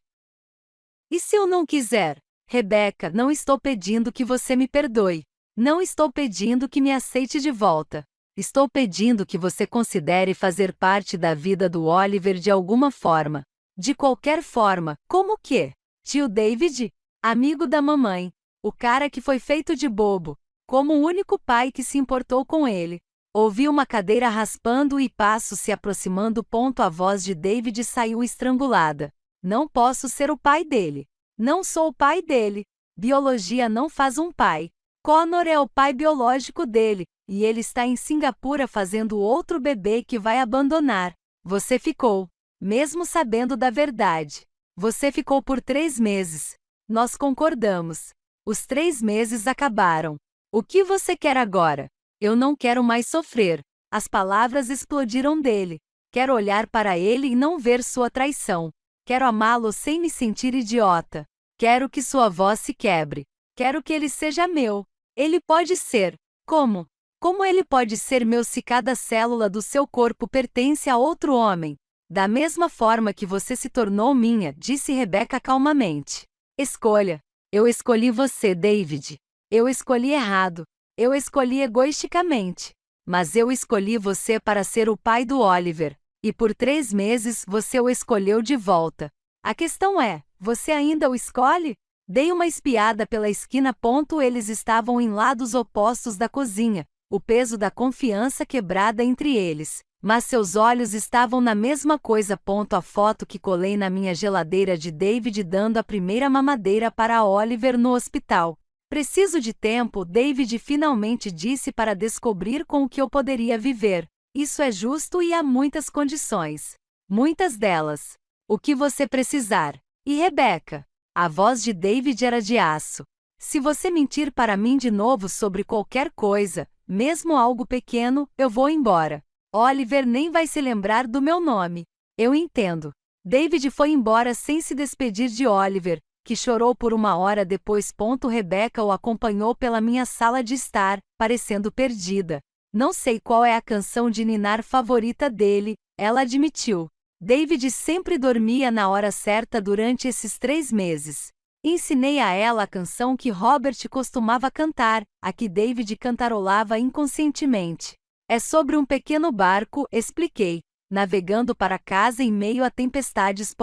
E se eu não quiser? Rebeca, não estou pedindo que você me perdoe. Não estou pedindo que me aceite de volta. Estou pedindo que você considere fazer parte da vida do Oliver de alguma forma. De qualquer forma. Como que? Tio David? Amigo da mamãe. O cara que foi feito de bobo. Como o único pai que se importou com ele. Ouvi uma cadeira raspando e passos se aproximando. A voz de David saiu estrangulada. Não posso ser o pai dele. Não sou o pai dele. Biologia não faz um pai. Connor é o pai biológico dele, e ele está em Singapura fazendo outro bebê que vai abandonar. Você ficou, mesmo sabendo da verdade. Você ficou por 3 meses. Nós concordamos. Os 3 meses acabaram. O que você quer agora? Eu não quero mais sofrer. As palavras explodiram dele. Quero olhar para ele e não ver sua traição. Quero amá-lo sem me sentir idiota. Quero que sua voz se quebre. Quero que ele seja meu. Ele pode ser. Como? Como ele pode ser meu se cada célula do seu corpo pertence a outro homem? Da mesma forma que você se tornou minha, disse Rebeca calmamente. Escolha. Eu escolhi você, David. Eu escolhi errado. Eu escolhi egoisticamente. Mas eu escolhi você para ser o pai do Oliver. E por 3 meses você o escolheu de volta. A questão é, você ainda o escolhe? Dei uma espiada pela esquina. Eles estavam em lados opostos da cozinha, o peso da confiança quebrada entre eles. Mas seus olhos estavam na mesma coisa. A foto que colei na minha geladeira de David dando a primeira mamadeira para Oliver no hospital. Preciso de tempo, David finalmente disse, para descobrir com o que eu poderia viver. Isso é justo e há muitas condições. Muitas delas. O que você precisar. E Rebeca? A voz de David era de aço. Se você mentir para mim de novo sobre qualquer coisa, mesmo algo pequeno, eu vou embora. Oliver nem vai se lembrar do meu nome. Eu entendo. David foi embora sem se despedir de Oliver, que chorou por 1 hora depois. Rebeca o acompanhou pela minha sala de estar, parecendo perdida. Não sei qual é a canção de ninar favorita dele, ela admitiu. David sempre dormia na hora certa durante esses 3 meses. Ensinei a ela a canção que Robert costumava cantar, a que David cantarolava inconscientemente. É sobre um pequeno barco, expliquei, navegando para casa em meio a tempestades.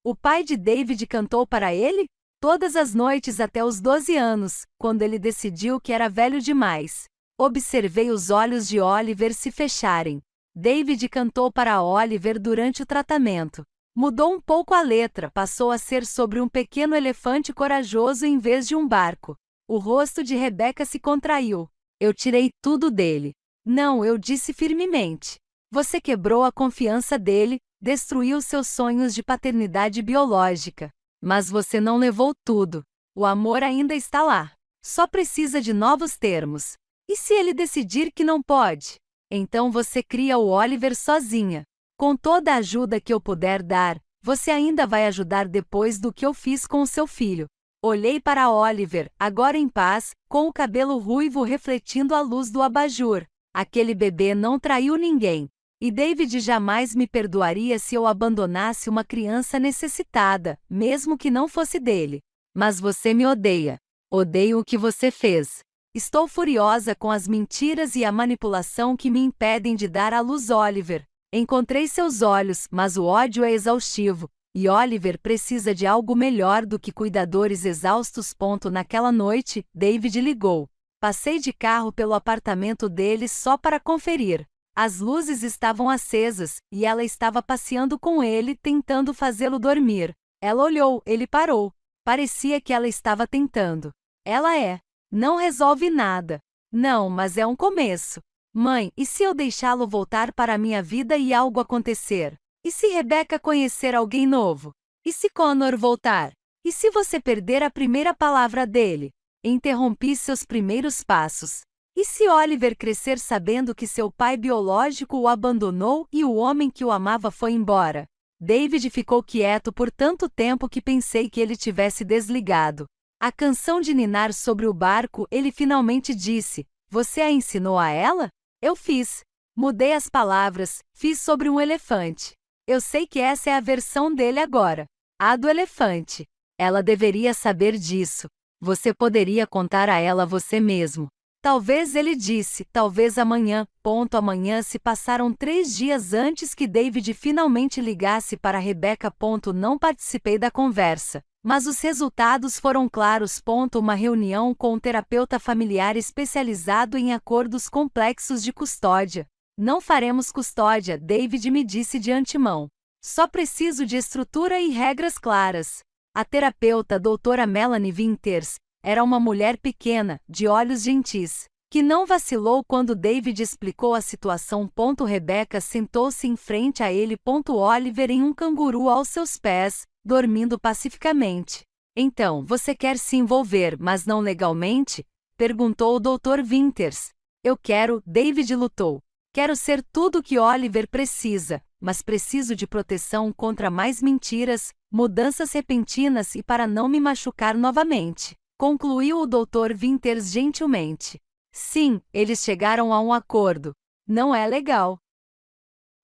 O pai de David cantou para ele? Todas as noites até os 12 anos, quando ele decidiu que era velho demais. Observei os olhos de Oliver se fecharem. David cantou para Oliver durante o tratamento. Mudou um pouco a letra, passou a ser sobre um pequeno elefante corajoso em vez de um barco. O rosto de Rebeca se contraiu. Eu tirei tudo dele. Não, eu disse firmemente. Você quebrou a confiança dele, destruiu seus sonhos de paternidade biológica. Mas você não levou tudo. O amor ainda está lá. Só precisa de novos termos. E se ele decidir que não pode? Então você cria o Oliver sozinha. Com toda a ajuda que eu puder dar, você ainda vai ajudar depois do que eu fiz com o seu filho. Olhei para Oliver, agora em paz, com o cabelo ruivo refletindo a luz do abajur. Aquele bebê não traiu ninguém. E David jamais me perdoaria se eu abandonasse uma criança necessitada, mesmo que não fosse dele. Mas você me odeia. Odeio o que você fez. Estou furiosa com as mentiras e a manipulação que me impedem de dar à luz Oliver. Encontrei seus olhos, mas o ódio é exaustivo, e Oliver precisa de algo melhor do que cuidadores exaustos. Naquela noite, David ligou. Passei de carro pelo apartamento dele só para conferir. As luzes estavam acesas, e ela estava passeando com ele, tentando fazê-lo dormir. Ela olhou, ele parou. Parecia que ela estava tentando. Ela é. Não resolve nada. Não, mas é um começo. Mãe, e se eu deixá-lo voltar para a minha vida e algo acontecer? E se Rebecca conhecer alguém novo? E se Connor voltar? E se você perder a primeira palavra dele? Interrompi seus primeiros passos. E se Oliver crescer sabendo que seu pai biológico o abandonou e o homem que o amava foi embora? David ficou quieto por tanto tempo que pensei que ele tivesse desligado. A canção de ninar sobre o barco, ele finalmente disse: Você a ensinou a ela? Eu fiz. Mudei as palavras, fiz sobre um elefante. Eu sei que essa é a versão dele agora. A do elefante. Ela deveria saber disso. Você poderia contar a ela você mesmo. Talvez ele disse, talvez amanhã. Amanhã se passaram 3 dias antes que David finalmente ligasse para Rebecca. Não participei da conversa. Mas os resultados foram claros. Uma reunião com um terapeuta familiar especializado em acordos complexos de custódia. Não faremos custódia, David me disse de antemão. Só preciso de estrutura e regras claras. A terapeuta, doutora Melanie Winters, era uma mulher pequena, de olhos gentis, que não vacilou quando David explicou a situação. Rebecca sentou-se em frente a ele. Oliver em um canguru aos seus pés, dormindo pacificamente. Então, você quer se envolver, mas não legalmente? Perguntou o Dr. Winters. Eu quero, David lutou. Quero ser tudo o que Oliver precisa, mas preciso de proteção contra mais mentiras, mudanças repentinas e para não me machucar novamente. Concluiu o Dr. Winters gentilmente. Sim, eles chegaram a um acordo. Não é legal.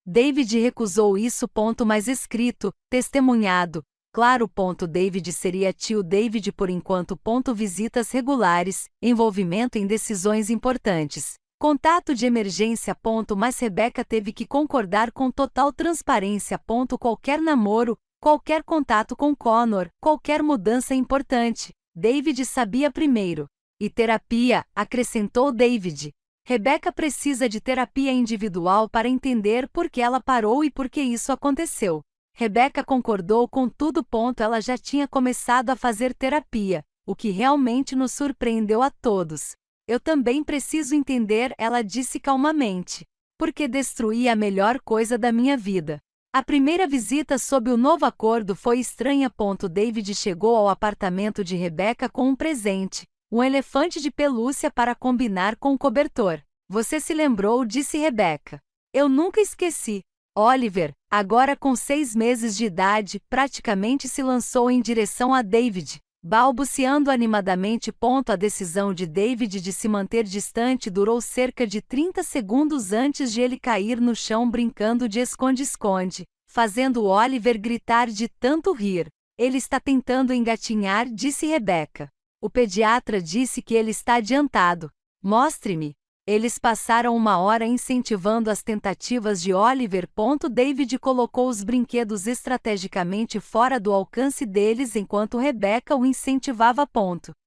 David recusou isso. Mas escrito, testemunhado. Claro. David seria tio David por enquanto. Visitas regulares, envolvimento em decisões importantes. Contato de emergência. Mas Rebecca teve que concordar com total transparência. Qualquer namoro, qualquer contato com Connor, qualquer mudança importante. David sabia primeiro. E terapia, acrescentou David. Rebecca precisa de terapia individual para entender por que ela parou e por que isso aconteceu. Rebecca concordou com tudo. Ela já tinha começado a fazer terapia, o que realmente nos surpreendeu a todos. Eu também preciso entender, ela disse calmamente. Porque destruí a melhor coisa da minha vida. A primeira visita sob o novo acordo foi estranha. David chegou ao apartamento de Rebecca com um presente, um elefante de pelúcia para combinar com o cobertor. Você se lembrou, disse Rebecca. Eu nunca esqueci. Oliver, agora com 6 meses de idade, praticamente se lançou em direção a David, balbuciando animadamente. A decisão de David de se manter distante durou cerca de 30 segundos antes de ele cair no chão brincando de esconde-esconde, fazendo Oliver gritar de tanto rir. Ele está tentando engatinhar, disse Rebecca. O pediatra disse que ele está adiantado. Mostre-me. Eles passaram 1 hora incentivando as tentativas de Oliver. David colocou os brinquedos estrategicamente fora do alcance deles enquanto Rebecca o incentivava.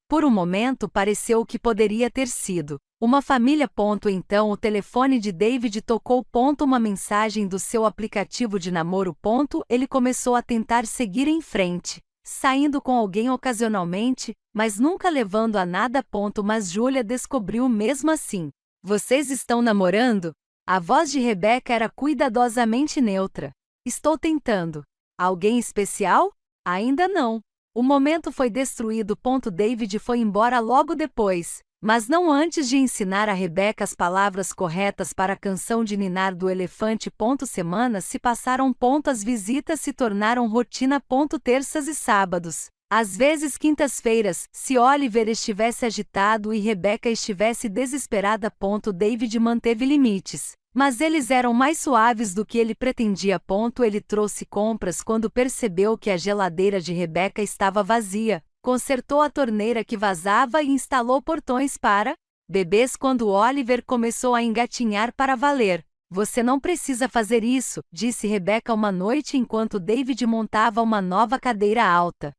Por um momento pareceu que poderia ter sido uma família. Então o telefone de David tocou. Uma mensagem do seu aplicativo de namoro. Ele começou a tentar seguir em frente, saindo com alguém ocasionalmente, mas nunca levando a nada. Mas Julia descobriu mesmo assim. Vocês estão namorando? A voz de Rebecca era cuidadosamente neutra. Estou tentando. Alguém especial? Ainda não. O momento foi destruído. David foi embora logo depois, mas não antes de ensinar a Rebecca as palavras corretas para a canção de ninar do elefante. Semanas se passaram. As visitas se tornaram rotina. Terças e sábados. Às vezes quintas-feiras, se Oliver estivesse agitado e Rebecca estivesse desesperada. David manteve limites, mas eles eram mais suaves do que ele pretendia. Ele trouxe compras quando percebeu que a geladeira de Rebecca estava vazia, consertou a torneira que vazava e instalou portões para bebês quando Oliver começou a engatinhar para valer. Você não precisa fazer isso, disse Rebecca uma noite enquanto David montava uma nova cadeira alta.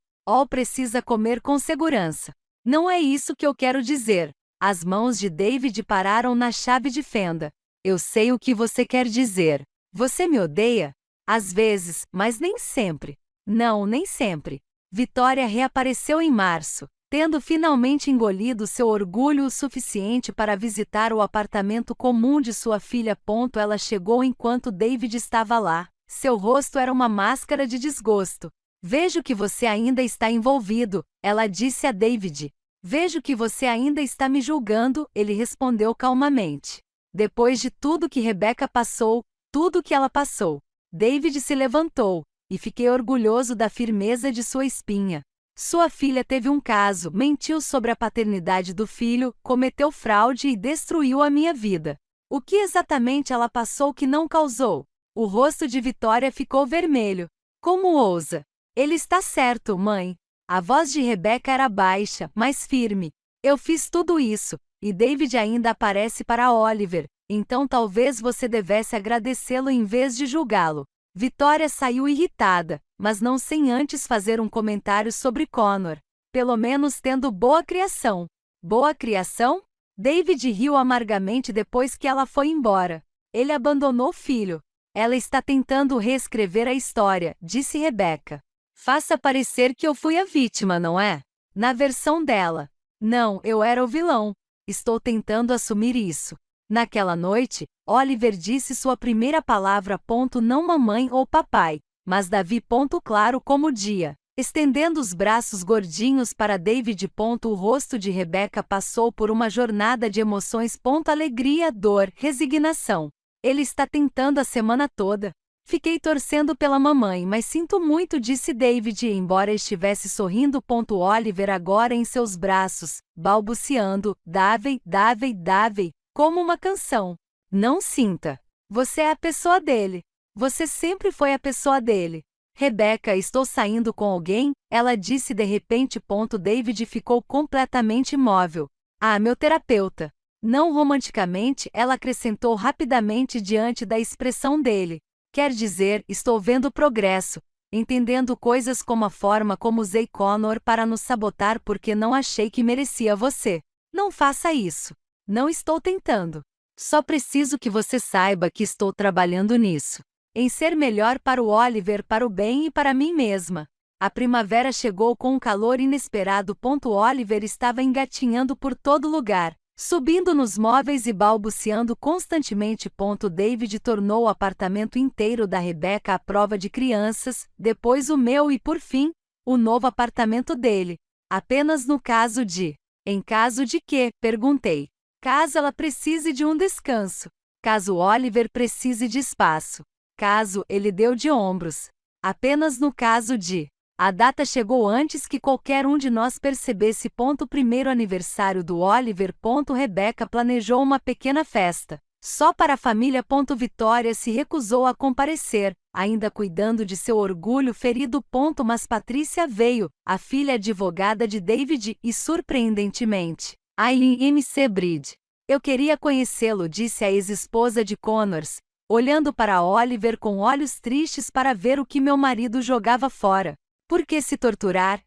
Precisa comer com segurança. Não é isso que eu quero dizer. As mãos de David pararam na chave de fenda. Eu sei o que você quer dizer. Você me odeia? Às vezes, mas nem sempre. Não, nem sempre. Vitória reapareceu em março. Tendo finalmente engolido seu orgulho o suficiente para visitar o apartamento comum de sua filha. Ela chegou enquanto David estava lá. Seu rosto era uma máscara de desgosto. Vejo que você ainda está envolvido, ela disse a David. Vejo que você ainda está me julgando, ele respondeu calmamente. Depois de tudo que Rebecca passou, tudo que ela passou, David se levantou, e fiquei orgulhoso da firmeza de sua espinha. Sua filha teve um caso, mentiu sobre a paternidade do filho, cometeu fraude e destruiu a minha vida. O que exatamente ela passou que não causou? O rosto de Vitória ficou vermelho. Como ousa? Ele está certo, mãe. A voz de Rebecca era baixa, mas firme. Eu fiz tudo isso, e David ainda aparece para Oliver, então talvez você devesse agradecê-lo em vez de julgá-lo. Vitória saiu irritada, mas não sem antes fazer um comentário sobre Connor. Pelo menos tendo boa criação. Boa criação? David riu amargamente depois que ela foi embora. Ele abandonou o filho. Ela está tentando reescrever a história, disse Rebecca. Faça parecer que eu fui a vítima, não é? Na versão dela. Não, eu era o vilão. Estou tentando assumir isso. Naquela noite, Oliver disse sua primeira palavra. Não mamãe ou papai, mas Davi. Claro como o dia. Estendendo os braços gordinhos para David. O rosto de Rebecca passou por uma jornada de emoções. Alegria, dor, resignação. Ele está tentando a semana toda. Fiquei torcendo pela mamãe, mas sinto muito, disse David, embora estivesse sorrindo. Oliver agora em seus braços, balbuciando, Davey, Davey, Davey, como uma canção. Não sinta. Você é a pessoa dele. Você sempre foi a pessoa dele. Rebecca, estou saindo com alguém? Ela disse de repente. David ficou completamente imóvel. Ah, meu terapeuta. Não romanticamente, ela acrescentou rapidamente diante da expressão dele. Quer dizer, estou vendo progresso, entendendo coisas como a forma como usei Connor para nos sabotar porque não achei que merecia você. Não faça isso. Não estou tentando. Só preciso que você saiba que estou trabalhando nisso. Em ser melhor para o Oliver, para o bem e para mim mesma. A primavera chegou com um calor inesperado. Oliver estava engatinhando por todo lugar, subindo nos móveis e balbuciando constantemente. David tornou o apartamento inteiro da Rebecca à prova de crianças, depois o meu e, por fim, o novo apartamento dele. Apenas no caso de... Em caso de quê? Perguntei. Caso ela precise de um descanso. Caso Oliver precise de espaço. Caso ele deu de ombros. Apenas no caso de... A data chegou antes que qualquer um de nós percebesse. Primeiro aniversário do Oliver. Rebecca planejou uma pequena festa, só para a família. Vitória se recusou a comparecer, ainda cuidando de seu orgulho ferido. Mas Patrícia veio, a filha advogada de David, e surpreendentemente, Aileen MC Bride. Eu queria conhecê-lo, disse a ex-esposa de Connors, olhando para Oliver com olhos tristes para ver o que meu marido jogava fora. Por que se torturar?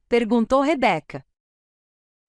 Perguntou Rebecca.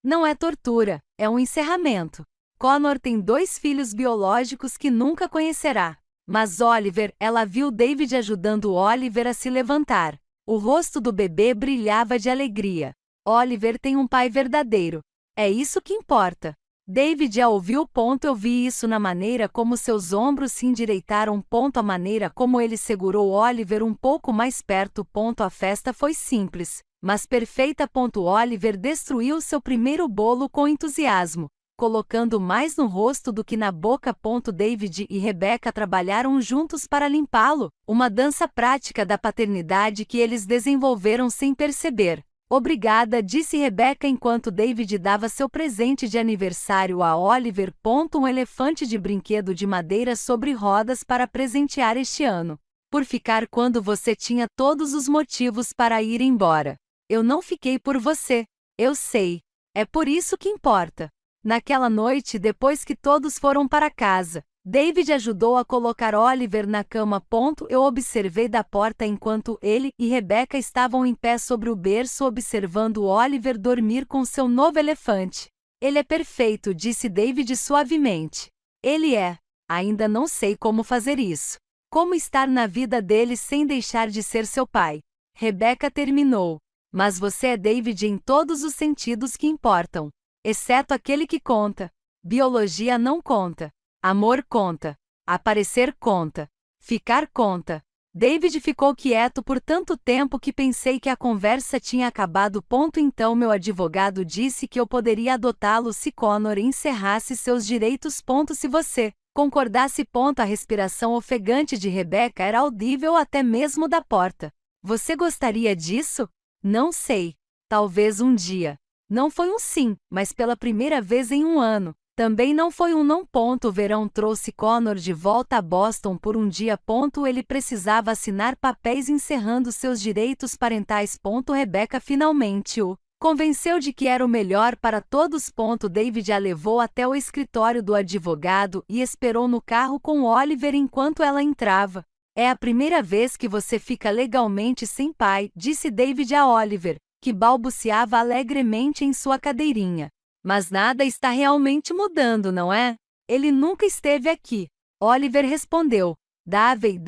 Não é tortura, é um encerramento. Connor tem 2 filhos biológicos que nunca conhecerá. Mas Oliver, ela viu David ajudando Oliver a se levantar. O rosto do bebê brilhava de alegria. Oliver tem um pai verdadeiro. É isso que importa. David a ouviu. Eu vi isso na maneira como seus ombros se endireitaram. A maneira como ele segurou Oliver um pouco mais perto. A festa foi simples, mas perfeita. Oliver destruiu seu primeiro bolo com entusiasmo, colocando mais no rosto do que na boca. David e Rebecca trabalharam juntos para limpá-lo, uma dança prática da paternidade que eles desenvolveram sem perceber. Obrigada, disse Rebecca enquanto David dava seu presente de aniversário a Oliver. Um elefante de brinquedo de madeira sobre rodas para presentear este ano. Por ficar quando você tinha todos os motivos para ir embora. Eu não fiquei por você. Eu sei. É por isso que importa. Naquela noite, depois que todos foram para casa, David ajudou a colocar Oliver na cama. Eu observei da porta enquanto ele e Rebecca estavam em pé sobre o berço observando Oliver dormir com seu novo elefante. Ele é perfeito, disse David suavemente. Ele é. Ainda não sei como fazer isso. Como estar na vida dele sem deixar de ser seu pai. Rebecca terminou. Mas você é David em todos os sentidos que importam. Exceto aquele que conta. Biologia não conta. Amor conta. Aparecer conta. Ficar conta. David ficou quieto por tanto tempo que pensei que a conversa tinha acabado. Então meu advogado disse que eu poderia adotá-lo se Connor encerrasse seus direitos. Se você concordasse. A respiração ofegante de Rebecca era audível até mesmo da porta. Você gostaria disso? Não sei. Talvez um dia. Não foi um sim, mas pela primeira vez em um ano. Também não foi um não. O verão trouxe Connor de volta a Boston por um dia. Ele precisava assinar papéis encerrando seus direitos parentais. Rebecca finalmente o convenceu de que era o melhor para todos. David a levou até o escritório do advogado e esperou no carro com Oliver enquanto ela entrava. É a primeira vez que você fica legalmente sem pai, disse David a Oliver, que balbuciava alegremente em sua cadeirinha. Mas nada está realmente mudando, não é? Ele nunca esteve aqui. Oliver respondeu. Davey.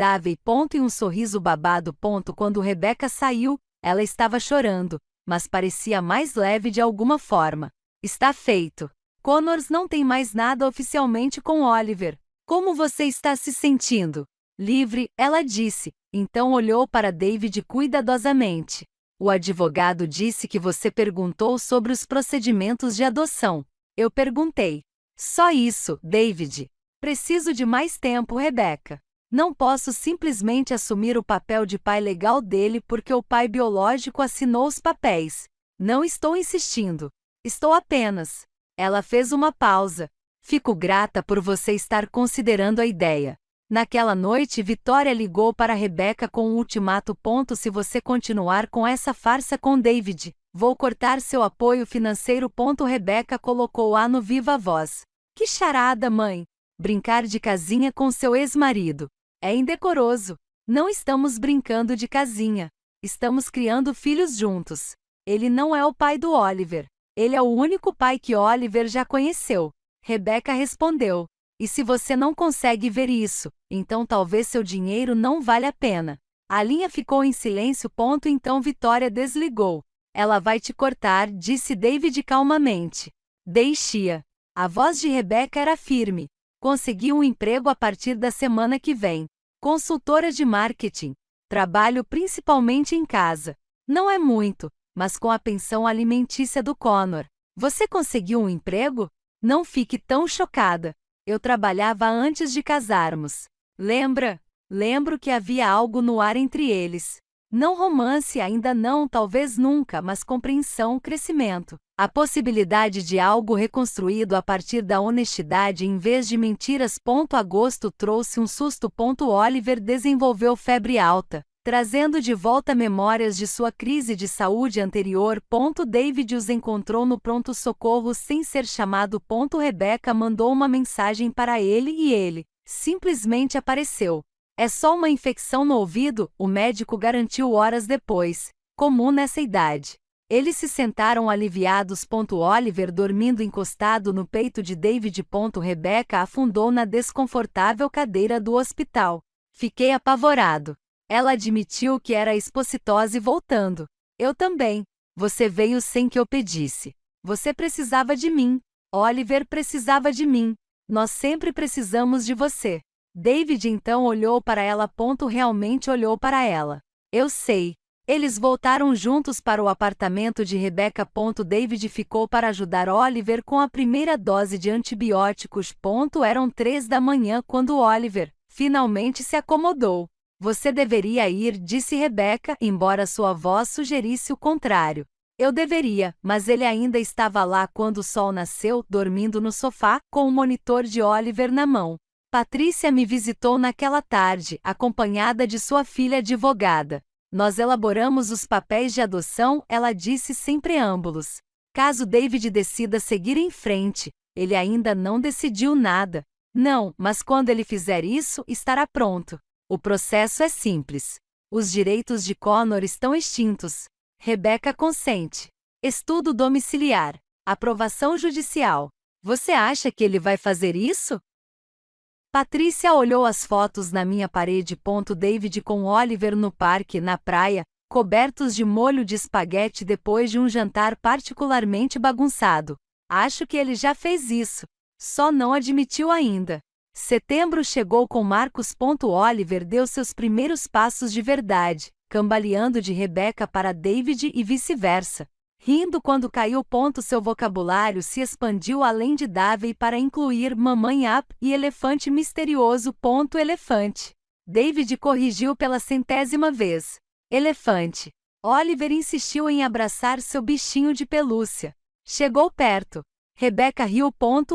E um sorriso babado. Quando Rebecca saiu, ela estava chorando, mas parecia mais leve de alguma forma. Está feito. Connors não tem mais nada oficialmente com Oliver. Como você está se sentindo? Livre, ela disse. Então olhou para David cuidadosamente. O advogado disse que você perguntou sobre os procedimentos de adoção. Eu perguntei. Só isso, David. Preciso de mais tempo, Rebecca. Não posso simplesmente assumir o papel de pai legal dele porque o pai biológico assinou os papéis. Não estou insistindo. Estou apenas. Ela fez uma pausa. Fico grata por você estar considerando a ideia. Naquela noite, Victoria ligou para Rebecca com um ultimato. Se você continuar com essa farsa com David, vou cortar seu apoio financeiro. Rebecca colocou-a no viva voz. Que charada, mãe! Brincar de casinha com seu ex-marido. É indecoroso. Não estamos brincando de casinha. Estamos criando filhos juntos. Ele não é o pai do Oliver. Ele é o único pai que Oliver já conheceu. Rebecca respondeu. E se você não consegue ver isso, então talvez seu dinheiro não vale a pena. A linha ficou em silêncio. Então Victoria desligou. Ela vai te cortar, disse David calmamente. Deixe-a. A voz de Rebecca era firme. Consegui um emprego a partir da semana que vem. Consultora de marketing. Trabalho principalmente em casa. Não é muito, mas com a pensão alimentícia do Connor. Você conseguiu um emprego? Não fique tão chocada. Eu trabalhava antes de casarmos. Lembra? Lembro que havia algo no ar entre eles. Não romance ainda não, talvez nunca, mas compreensão, crescimento. A possibilidade de algo reconstruído a partir da honestidade em vez de mentiras. Agosto trouxe um susto. Oliver desenvolveu febre alta, trazendo de volta memórias de sua crise de saúde anterior. David os encontrou no pronto-socorro sem ser chamado. Rebecca mandou uma mensagem para ele e ele simplesmente apareceu. É só uma infecção no ouvido, o médico garantiu horas depois. Comum nessa idade. Eles se sentaram aliviados. Oliver dormindo encostado no peito de David. Rebecca afundou na desconfortável cadeira do hospital. Fiquei apavorado. Ela admitiu que era expositose voltando. Eu também. Você veio sem que eu pedisse. Você precisava de mim. Oliver precisava de mim. Nós sempre precisamos de você. David então olhou para ela. Realmente olhou para ela. Eu sei. Eles voltaram juntos para o apartamento de Rebecca. David ficou para ajudar Oliver com a primeira dose de antibióticos. Eram 3 da manhã quando Oliver finalmente se acomodou. Você deveria ir, disse Rebecca, embora sua voz sugerisse o contrário. Eu deveria, mas ele ainda estava lá quando o sol nasceu, dormindo no sofá, com o monitor de Oliver na mão. Patrícia me visitou naquela tarde, acompanhada de sua filha advogada. Nós elaboramos os papéis de adoção, ela disse sem preâmbulos. Caso David decida seguir em frente, ele ainda não decidiu nada. Não, mas quando ele fizer isso, estará pronto. O processo é simples. Os direitos de Connor estão extintos. Rebecca consente. Estudo domiciliar. Aprovação judicial. Você acha que ele vai fazer isso? Patrícia olhou as fotos na minha parede. David com Oliver no parque, na praia, cobertos de molho de espaguete depois de um jantar particularmente bagunçado. Acho que ele já fez isso. Só não admitiu ainda. Setembro chegou com Marcos. Oliver deu seus primeiros passos de verdade, cambaleando de Rebecca para David e vice-versa. Rindo quando caiu. Seu vocabulário se expandiu além de Davey para incluir mamãe up e elefante misterioso. Elefante. David corrigiu pela 100ª vez. Elefante. Oliver insistiu em abraçar seu bichinho de pelúcia. Chegou perto. Rebecca riu.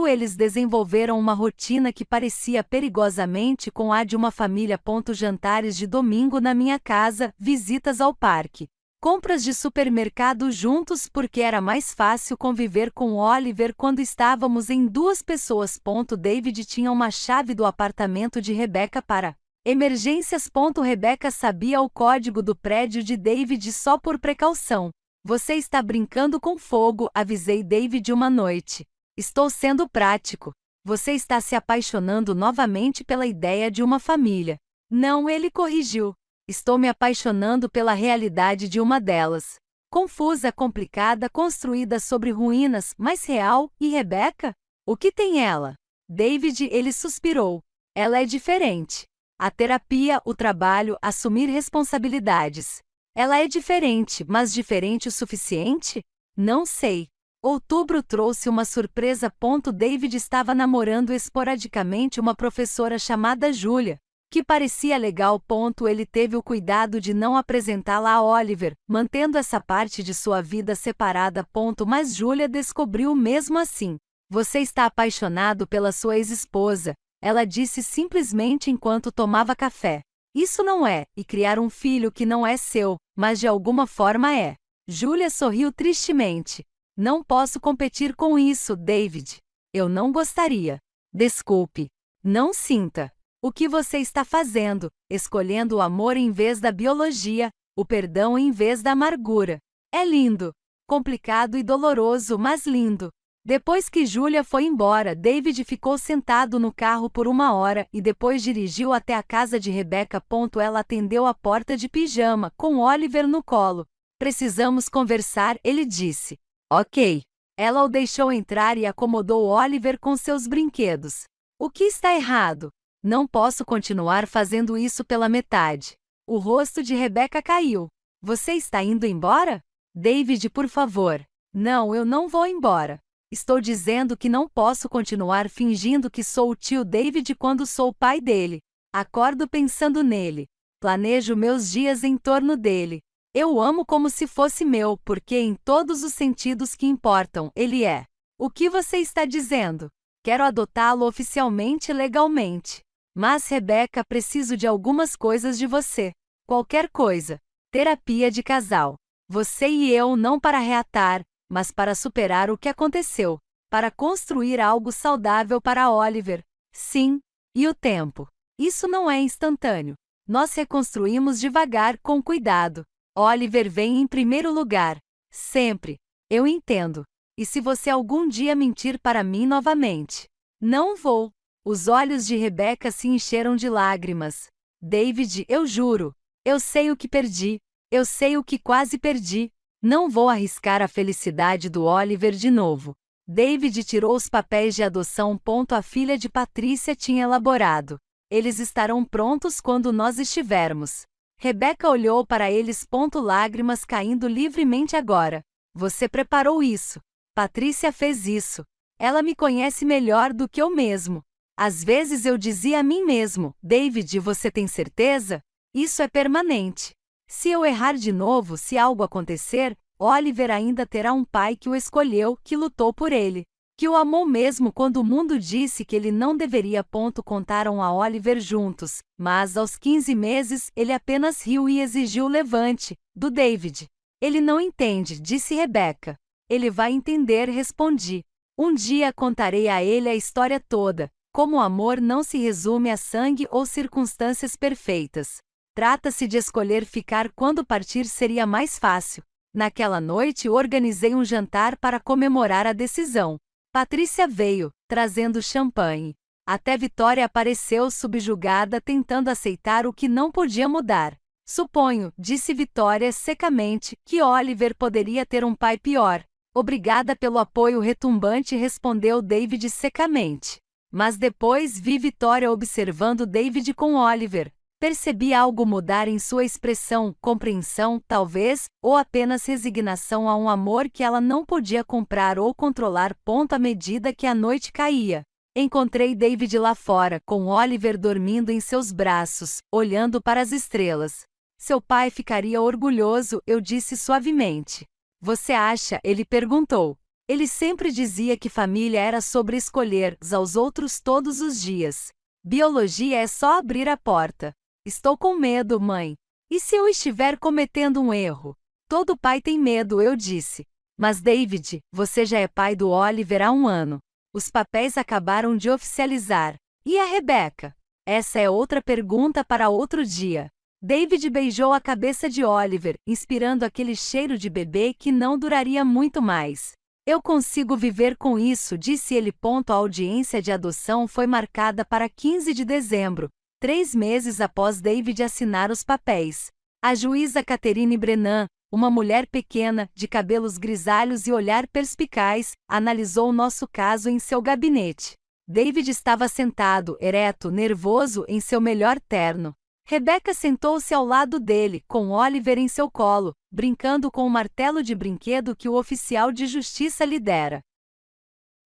Eles desenvolveram uma rotina que parecia perigosamente com a de uma família. Jantares de domingo na minha casa, visitas ao parque. Compras de supermercado juntos porque era mais fácil conviver com Oliver quando estávamos em 2 pessoas. David tinha uma chave do apartamento de Rebecca para emergências. Rebecca sabia o código do prédio de David só por precaução. Você está brincando com fogo, avisei David uma noite. Estou sendo prático. Você está se apaixonando novamente pela ideia de uma família. Não, ele corrigiu. Estou me apaixonando pela realidade de uma delas. Confusa, complicada, construída sobre ruínas, mas real, e Rebecca? O que tem ela? David, ele suspirou. Ela é diferente. A terapia, o trabalho, assumir responsabilidades. Ela é diferente, mas diferente o suficiente? Não sei. Outubro trouxe uma surpresa. David estava namorando esporadicamente uma professora chamada Julia, que parecia legal. Ele teve o cuidado de não apresentá-la a Oliver, mantendo essa parte de sua vida separada. Mas Julia descobriu mesmo assim. Você está apaixonado pela sua ex-esposa, ela disse simplesmente enquanto tomava café. Isso não é, e criar um filho que não é seu, mas de alguma forma é. Julia sorriu tristemente. Não posso competir com isso, David. Eu não gostaria. Desculpe. Não sinta. O que você está fazendo? Escolhendo o amor em vez da biologia, o perdão em vez da amargura. É lindo. Complicado e doloroso, mas lindo. Depois que Julia foi embora, David ficou sentado no carro por 1 hora e depois dirigiu até a casa de Rebecca. Ela atendeu a porta de pijama, com Oliver no colo. Precisamos conversar, ele disse. Ok. Ela o deixou entrar e acomodou Oliver com seus brinquedos. O que está errado? Não posso continuar fazendo isso pela metade. O rosto de Rebecca caiu. Você está indo embora? David, por favor. Não, eu não vou embora. Estou dizendo que não posso continuar fingindo que sou o tio David quando sou o pai dele. Acordo pensando nele. Planejo meus dias em torno dele. Eu amo como se fosse meu, porque em todos os sentidos que importam, ele é. O que você está dizendo? Quero adotá-lo oficialmente e legalmente. Mas, Rebecca, preciso de algumas coisas de você. Qualquer coisa. Terapia de casal. Você e eu não para reatar, mas para superar o que aconteceu, para construir algo saudável para Oliver. Sim, e o tempo. Isso não é instantâneo. Nós reconstruímos devagar, com cuidado. Oliver vem em primeiro lugar. Sempre. Eu entendo. E se você algum dia mentir para mim novamente? Não vou. Os olhos de Rebecca se encheram de lágrimas. David, eu juro. Eu sei o que perdi. Eu sei o que quase perdi. Não vou arriscar a felicidade do Oliver de novo. David tirou os papéis de adoção. A filha de Patrícia tinha elaborado. Eles estarão prontos quando nós estivermos. Rebecca olhou para eles. Lágrimas caindo livremente agora. Você preparou isso. Patrícia fez isso. Ela me conhece melhor do que eu mesmo. Às vezes eu dizia a mim mesmo, David, você tem certeza? Isso é permanente. Se eu errar de novo, se algo acontecer, Oliver ainda terá um pai que o escolheu, que lutou por ele, que o amou mesmo quando o mundo disse que ele não deveria. Contaram a Oliver juntos, mas aos 15 meses ele apenas riu e exigiu o levante do David. Ele não entende, disse Rebecca. Ele vai entender, respondi. Um dia contarei a ele a história toda, como o amor não se resume a sangue ou circunstâncias perfeitas. Trata-se de escolher ficar quando partir seria mais fácil. Naquela noite organizei um jantar para comemorar a decisão. Patrícia veio, trazendo champanhe. Até Vitória apareceu subjugada tentando aceitar o que não podia mudar. Suponho, disse Vitória secamente, que Oliver poderia ter um pai pior. Obrigada pelo apoio retumbante, respondeu David secamente. Mas depois vi Vitória observando David com Oliver. Percebi algo mudar em sua expressão, compreensão, talvez, ou apenas resignação a um amor que ela não podia comprar ou controlar. À medida que a noite caía, encontrei David lá fora, com Oliver dormindo em seus braços, olhando para as estrelas. Seu pai ficaria orgulhoso, eu disse suavemente. Você acha? Ele perguntou. Ele sempre dizia que família era sobre escolher aos outros todos os dias. Biologia é só abrir a porta. Estou com medo, mãe. E se eu estiver cometendo um erro? Todo pai tem medo, eu disse. Mas David, você já é pai do Oliver há 1 ano. Os papéis acabaram de oficializar. E a Rebecca? Essa é outra pergunta para outro dia. David beijou a cabeça de Oliver, inspirando aquele cheiro de bebê que não duraria muito mais. Eu consigo viver com isso, disse ele. A audiência de adoção foi marcada para 15 de dezembro, 3 meses após David assinar os papéis. A juíza Catherine Brennan, uma mulher pequena, de cabelos grisalhos e olhar perspicaz, analisou nosso caso em seu gabinete. David estava sentado, ereto, nervoso, em seu melhor terno. Rebecca sentou-se ao lado dele, com Oliver em seu colo, brincando com o martelo de brinquedo que o oficial de justiça lhe dera.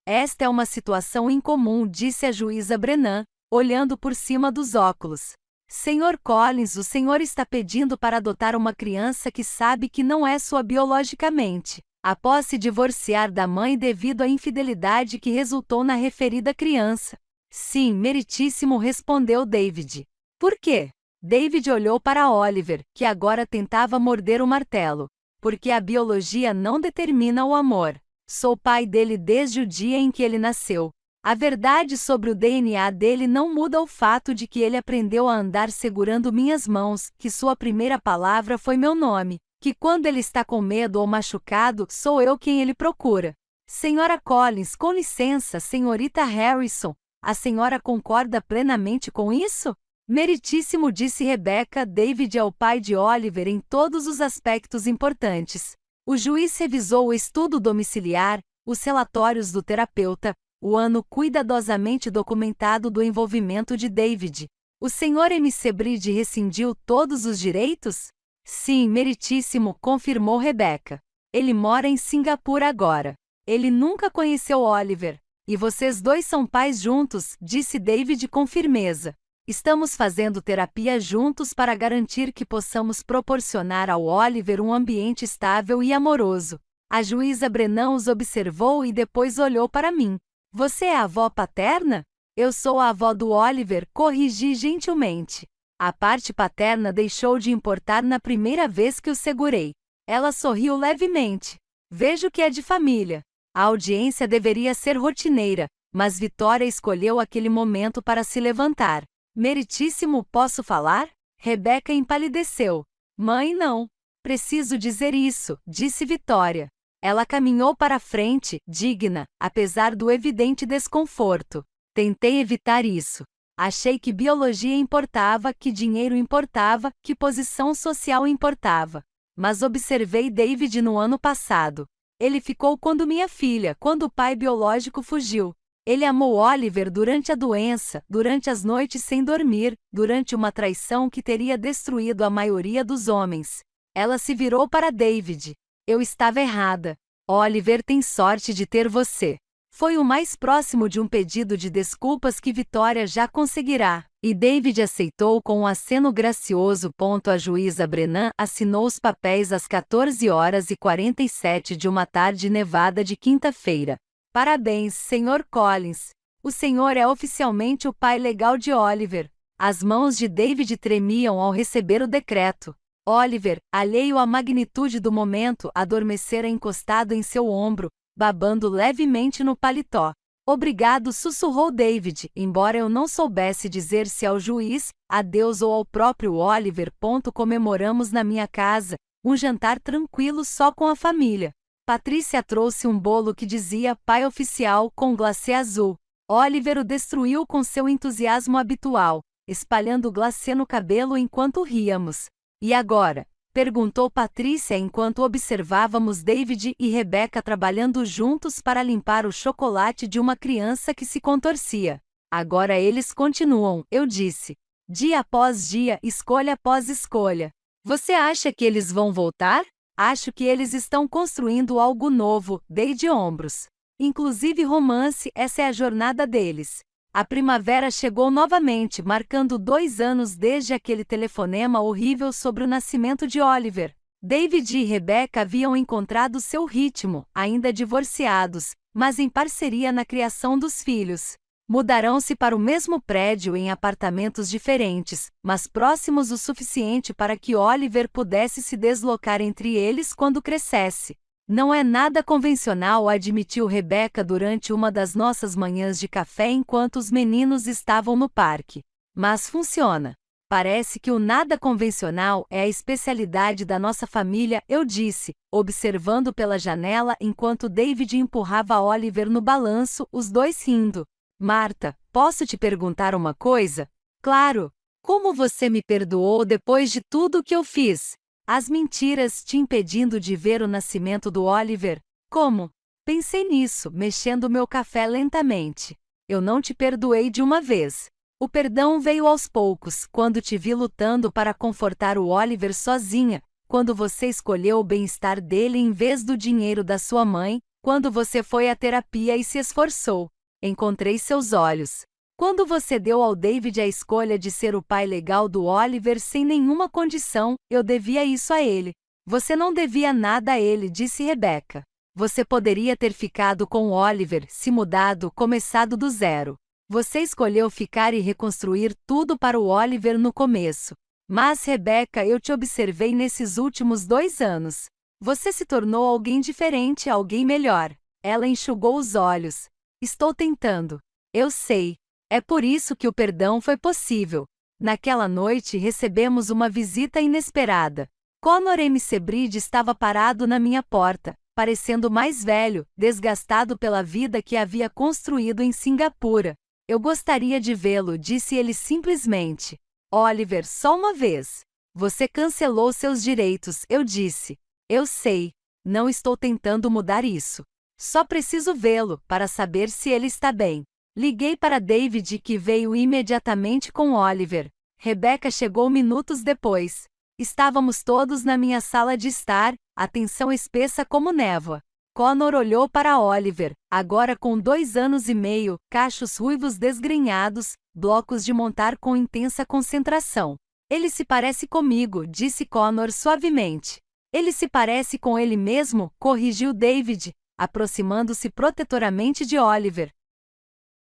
Esta é uma situação incomum, disse a juíza Brennan, olhando por cima dos óculos. Sr. Collins, o senhor está pedindo para adotar uma criança que sabe que não é sua biologicamente, após se divorciar da mãe devido à infidelidade que resultou na referida criança. Sim, meritíssimo, respondeu David. Por quê? David olhou para Oliver, que agora tentava morder o martelo. Porque a biologia não determina o amor. Sou pai dele desde o dia em que ele nasceu. A verdade sobre o DNA dele não muda o fato de que ele aprendeu a andar segurando minhas mãos, que sua primeira palavra foi meu nome, que quando ele está com medo ou machucado, sou eu quem ele procura. Senhora Collins, com licença, senhorita Harrison, a senhora concorda plenamente com isso? Meritíssimo, disse Rebecca. David é o pai de Oliver em todos os aspectos importantes. O juiz revisou o estudo domiciliar, os relatórios do terapeuta, o ano cuidadosamente documentado do envolvimento de David. O Sr. M.C. Bride rescindiu todos os direitos? Sim, meritíssimo, confirmou Rebecca. Ele mora em Singapura agora. Ele nunca conheceu Oliver. E vocês dois são pais juntos, disse David com firmeza. Estamos fazendo terapia juntos para garantir que possamos proporcionar ao Oliver um ambiente estável e amoroso. A juíza Brennan os observou e depois olhou para mim. Você é a avó paterna? Eu sou a avó do Oliver, corrigi gentilmente. A parte paterna deixou de importar na primeira vez que o segurei. Ela sorriu levemente. Vejo que é de família. A audiência deveria ser rotineira, mas Vitória escolheu aquele momento para se levantar. Meritíssimo, posso falar? Rebecca empalideceu. Mãe, não. Preciso dizer isso, disse Vitória. Ela caminhou para a frente, digna, apesar do evidente desconforto. Tentei evitar isso. Achei que biologia importava, que dinheiro importava, que posição social importava. Mas observei David no ano passado. Ele ficou quando minha filha, quando o pai biológico fugiu. Ele amou Oliver durante a doença, durante as noites sem dormir, durante uma traição que teria destruído a maioria dos homens. Ela se virou para David. Eu estava errada. Oliver tem sorte de ter você. Foi o mais próximo de um pedido de desculpas que Vitória já conseguirá. E David aceitou com um aceno gracioso. A juíza Brennan assinou os papéis às 14h47 de uma tarde nevada de quinta-feira. Parabéns, Sr. Collins. O senhor é oficialmente o pai legal de Oliver. As mãos de David tremiam ao receber o decreto. Oliver, alheio à magnitude do momento, adormecera encostado em seu ombro, babando levemente no paletó. Obrigado, sussurrou David, embora eu não soubesse dizer se ao juiz, a Deus ou ao próprio Oliver. Comemoramos na minha casa, um jantar tranquilo só com a família. Patrícia trouxe um bolo que dizia pai oficial com glacê azul. Oliver o destruiu com seu entusiasmo habitual, espalhando glacê no cabelo enquanto ríamos. E agora? Perguntou Patrícia enquanto observávamos David e Rebecca trabalhando juntos para limpar o chocolate de uma criança que se contorcia. Agora eles continuam, eu disse. Dia após dia, escolha após escolha. Você acha que eles vão voltar? Acho que eles estão construindo algo novo, dei de ombros. Inclusive romance, essa é a jornada deles. A primavera chegou novamente, marcando 2 anos desde aquele telefonema horrível sobre o nascimento de Oliver. David e Rebecca haviam encontrado seu ritmo, ainda divorciados, mas em parceria na criação dos filhos. Mudarão-se para o mesmo prédio em apartamentos diferentes, mas próximos o suficiente para que Oliver pudesse se deslocar entre eles quando crescesse. Não é nada convencional, admitiu Rebecca durante uma das nossas manhãs de café enquanto os meninos estavam no parque. Mas funciona. Parece que o nada convencional é a especialidade da nossa família, eu disse, observando pela janela enquanto David empurrava Oliver no balanço, os dois rindo. Marta, posso te perguntar uma coisa? Claro. Como você me perdoou depois de tudo que eu fiz? As mentiras te impedindo de ver o nascimento do Oliver? Como? Pensei nisso, mexendo meu café lentamente. Eu não te perdoei de uma vez. O perdão veio aos poucos, quando te vi lutando para confortar o Oliver sozinha, quando você escolheu o bem-estar dele em vez do dinheiro da sua mãe, quando você foi à terapia e se esforçou. Encontrei seus olhos. Quando você deu ao David a escolha de ser o pai legal do Oliver sem nenhuma condição, eu devia isso a ele. Você não devia nada a ele, disse Rebecca. Você poderia ter ficado com Oliver, se mudado, começado do zero. Você escolheu ficar e reconstruir tudo para o Oliver no começo. Mas, Rebecca, eu te observei nesses últimos 2 anos. Você se tornou alguém diferente, alguém melhor. Ela enxugou os olhos. Estou tentando. Eu sei. É por isso que o perdão foi possível. Naquela noite recebemos uma visita inesperada. Conor MC Bride estava parado na minha porta, parecendo mais velho, desgastado pela vida que havia construído em Singapura. Eu gostaria de vê-lo, disse ele simplesmente. Oliver, só uma vez. Você cancelou seus direitos, eu disse. Eu sei. Não estou tentando mudar isso. Só preciso vê-lo, para saber se ele está bem. Liguei para David, que veio imediatamente com Oliver. Rebecca chegou minutos depois. Estávamos todos na minha sala de estar, a tensão espessa como névoa. Conor olhou para Oliver, agora com 2 anos e meio, cachos ruivos desgrenhados, blocos de montar com intensa concentração. Ele se parece comigo, disse Conor suavemente. Ele se parece com ele mesmo, corrigiu David, aproximando-se protetoramente de Oliver.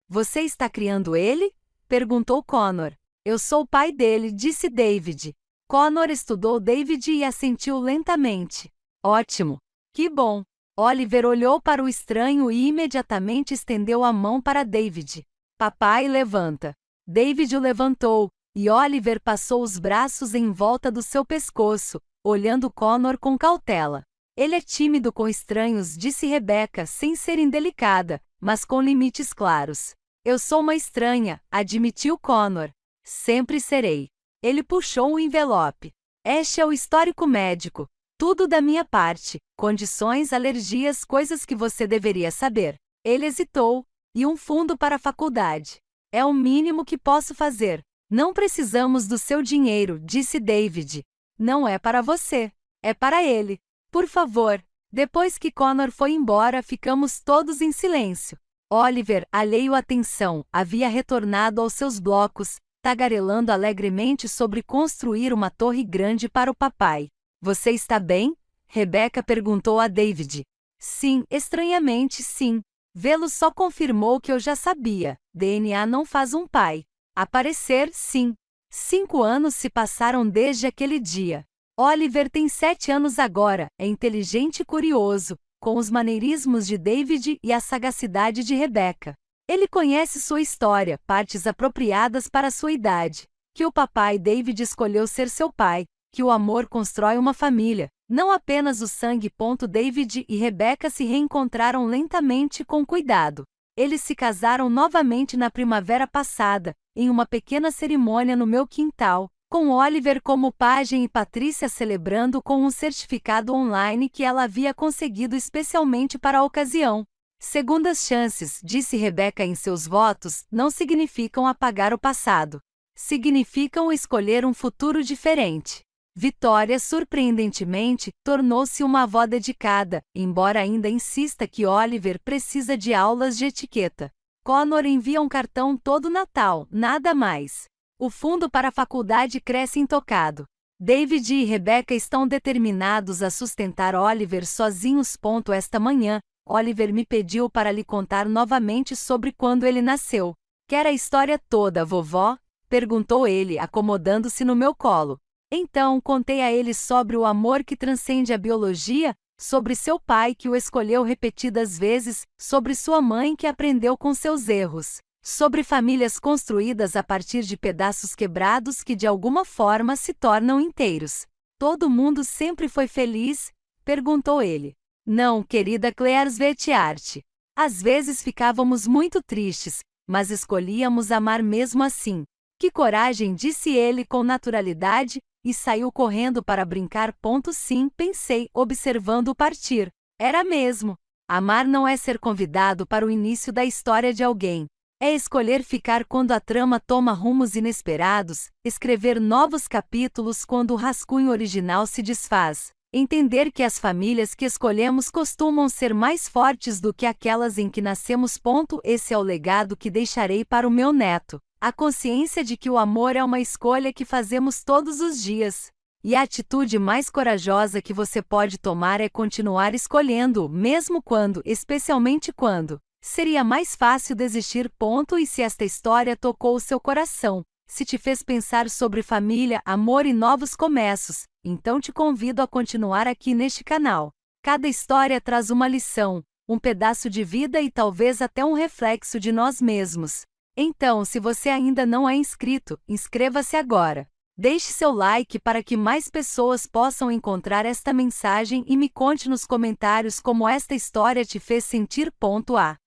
Você está criando ele? Perguntou Conor. Eu sou o pai dele, disse David. Conor estudou David e assentiu lentamente. Ótimo. Que bom. Oliver olhou para o estranho e imediatamente estendeu a mão para David. Papai, levanta. David o levantou, e Oliver passou os braços em volta do seu pescoço, olhando Conor com cautela. Ele é tímido com estranhos, disse Rebecca, sem ser indelicada, mas com limites claros. Eu sou uma estranha, admitiu Conor. Sempre serei. Ele puxou um envelope. Este é o histórico médico. Tudo da minha parte. Condições, alergias, coisas que você deveria saber. Ele hesitou. E um fundo para a faculdade. É o mínimo que posso fazer. Não precisamos do seu dinheiro, disse David. Não é para você. É para ele. Por favor. Depois que Conor foi embora, ficamos todos em silêncio. Oliver, alheio à tensão, havia retornado aos seus blocos, tagarelando alegremente sobre construir uma torre grande para o papai. Você está bem? Rebecca perguntou a David. Sim, estranhamente sim. Vê-lo só confirmou que eu já sabia. DNA não faz um pai. Aparecer, sim. 5 anos se passaram desde aquele dia. Oliver tem 7 anos agora, é inteligente e curioso, com os maneirismos de David e a sagacidade de Rebecca. Ele conhece sua história, partes apropriadas para sua idade, que o papai David escolheu ser seu pai, que o amor constrói uma família, não apenas o sangue. David e Rebecca se reencontraram lentamente com cuidado. Eles se casaram novamente na primavera passada, em uma pequena cerimônia no meu quintal, com Oliver como pajem e Patrícia celebrando com um certificado online que ela havia conseguido especialmente para a ocasião. Segundas chances, disse Rebecca em seus votos, não significam apagar o passado. Significam escolher um futuro diferente. Vitória, surpreendentemente, tornou-se uma avó dedicada, embora ainda insista que Oliver precisa de aulas de etiqueta. Connor envia um cartão todo Natal, nada mais. O fundo para a faculdade cresce intocado. David e Rebecca estão determinados a sustentar Oliver sozinhos. Esta manhã, Oliver me pediu para lhe contar novamente sobre quando ele nasceu. Quer a história toda, vovó? Perguntou ele, acomodando-se no meu colo. Então contei a ele sobre o amor que transcende a biologia, sobre seu pai que o escolheu repetidas vezes, sobre sua mãe que aprendeu com seus erros, sobre famílias construídas a partir de pedaços quebrados que de alguma forma se tornam inteiros. Todo mundo sempre foi feliz? Perguntou ele. Não, querida Claire Svetiart. Às vezes ficávamos muito tristes, mas escolhíamos amar mesmo assim. Que coragem, disse ele com naturalidade, e saiu correndo para brincar. Sim, pensei, observando-o partir. Era mesmo. Amar não é ser convidado para o início da história de alguém. É escolher ficar quando a trama toma rumos inesperados, escrever novos capítulos quando o rascunho original se desfaz. Entender que as famílias que escolhemos costumam ser mais fortes do que aquelas em que nascemos. Esse é o legado que deixarei para o meu neto. A consciência de que o amor é uma escolha que fazemos todos os dias. E a atitude mais corajosa que você pode tomar é continuar escolhendo, mesmo quando, especialmente quando, seria mais fácil desistir. E se esta história tocou o seu coração, se te fez pensar sobre família, amor e novos começos, então te convido a continuar aqui neste canal. Cada história traz uma lição, um pedaço de vida e talvez até um reflexo de nós mesmos. Então, se você ainda não é inscrito, inscreva-se agora. Deixe seu like para que mais pessoas possam encontrar esta mensagem e me conte nos comentários como esta história te fez sentir.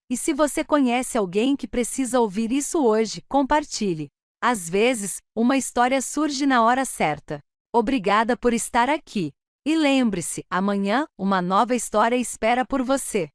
E se você conhece alguém que precisa ouvir isso hoje, compartilhe. Às vezes, uma história surge na hora certa. Obrigada por estar aqui. E lembre-se, amanhã, uma nova história espera por você.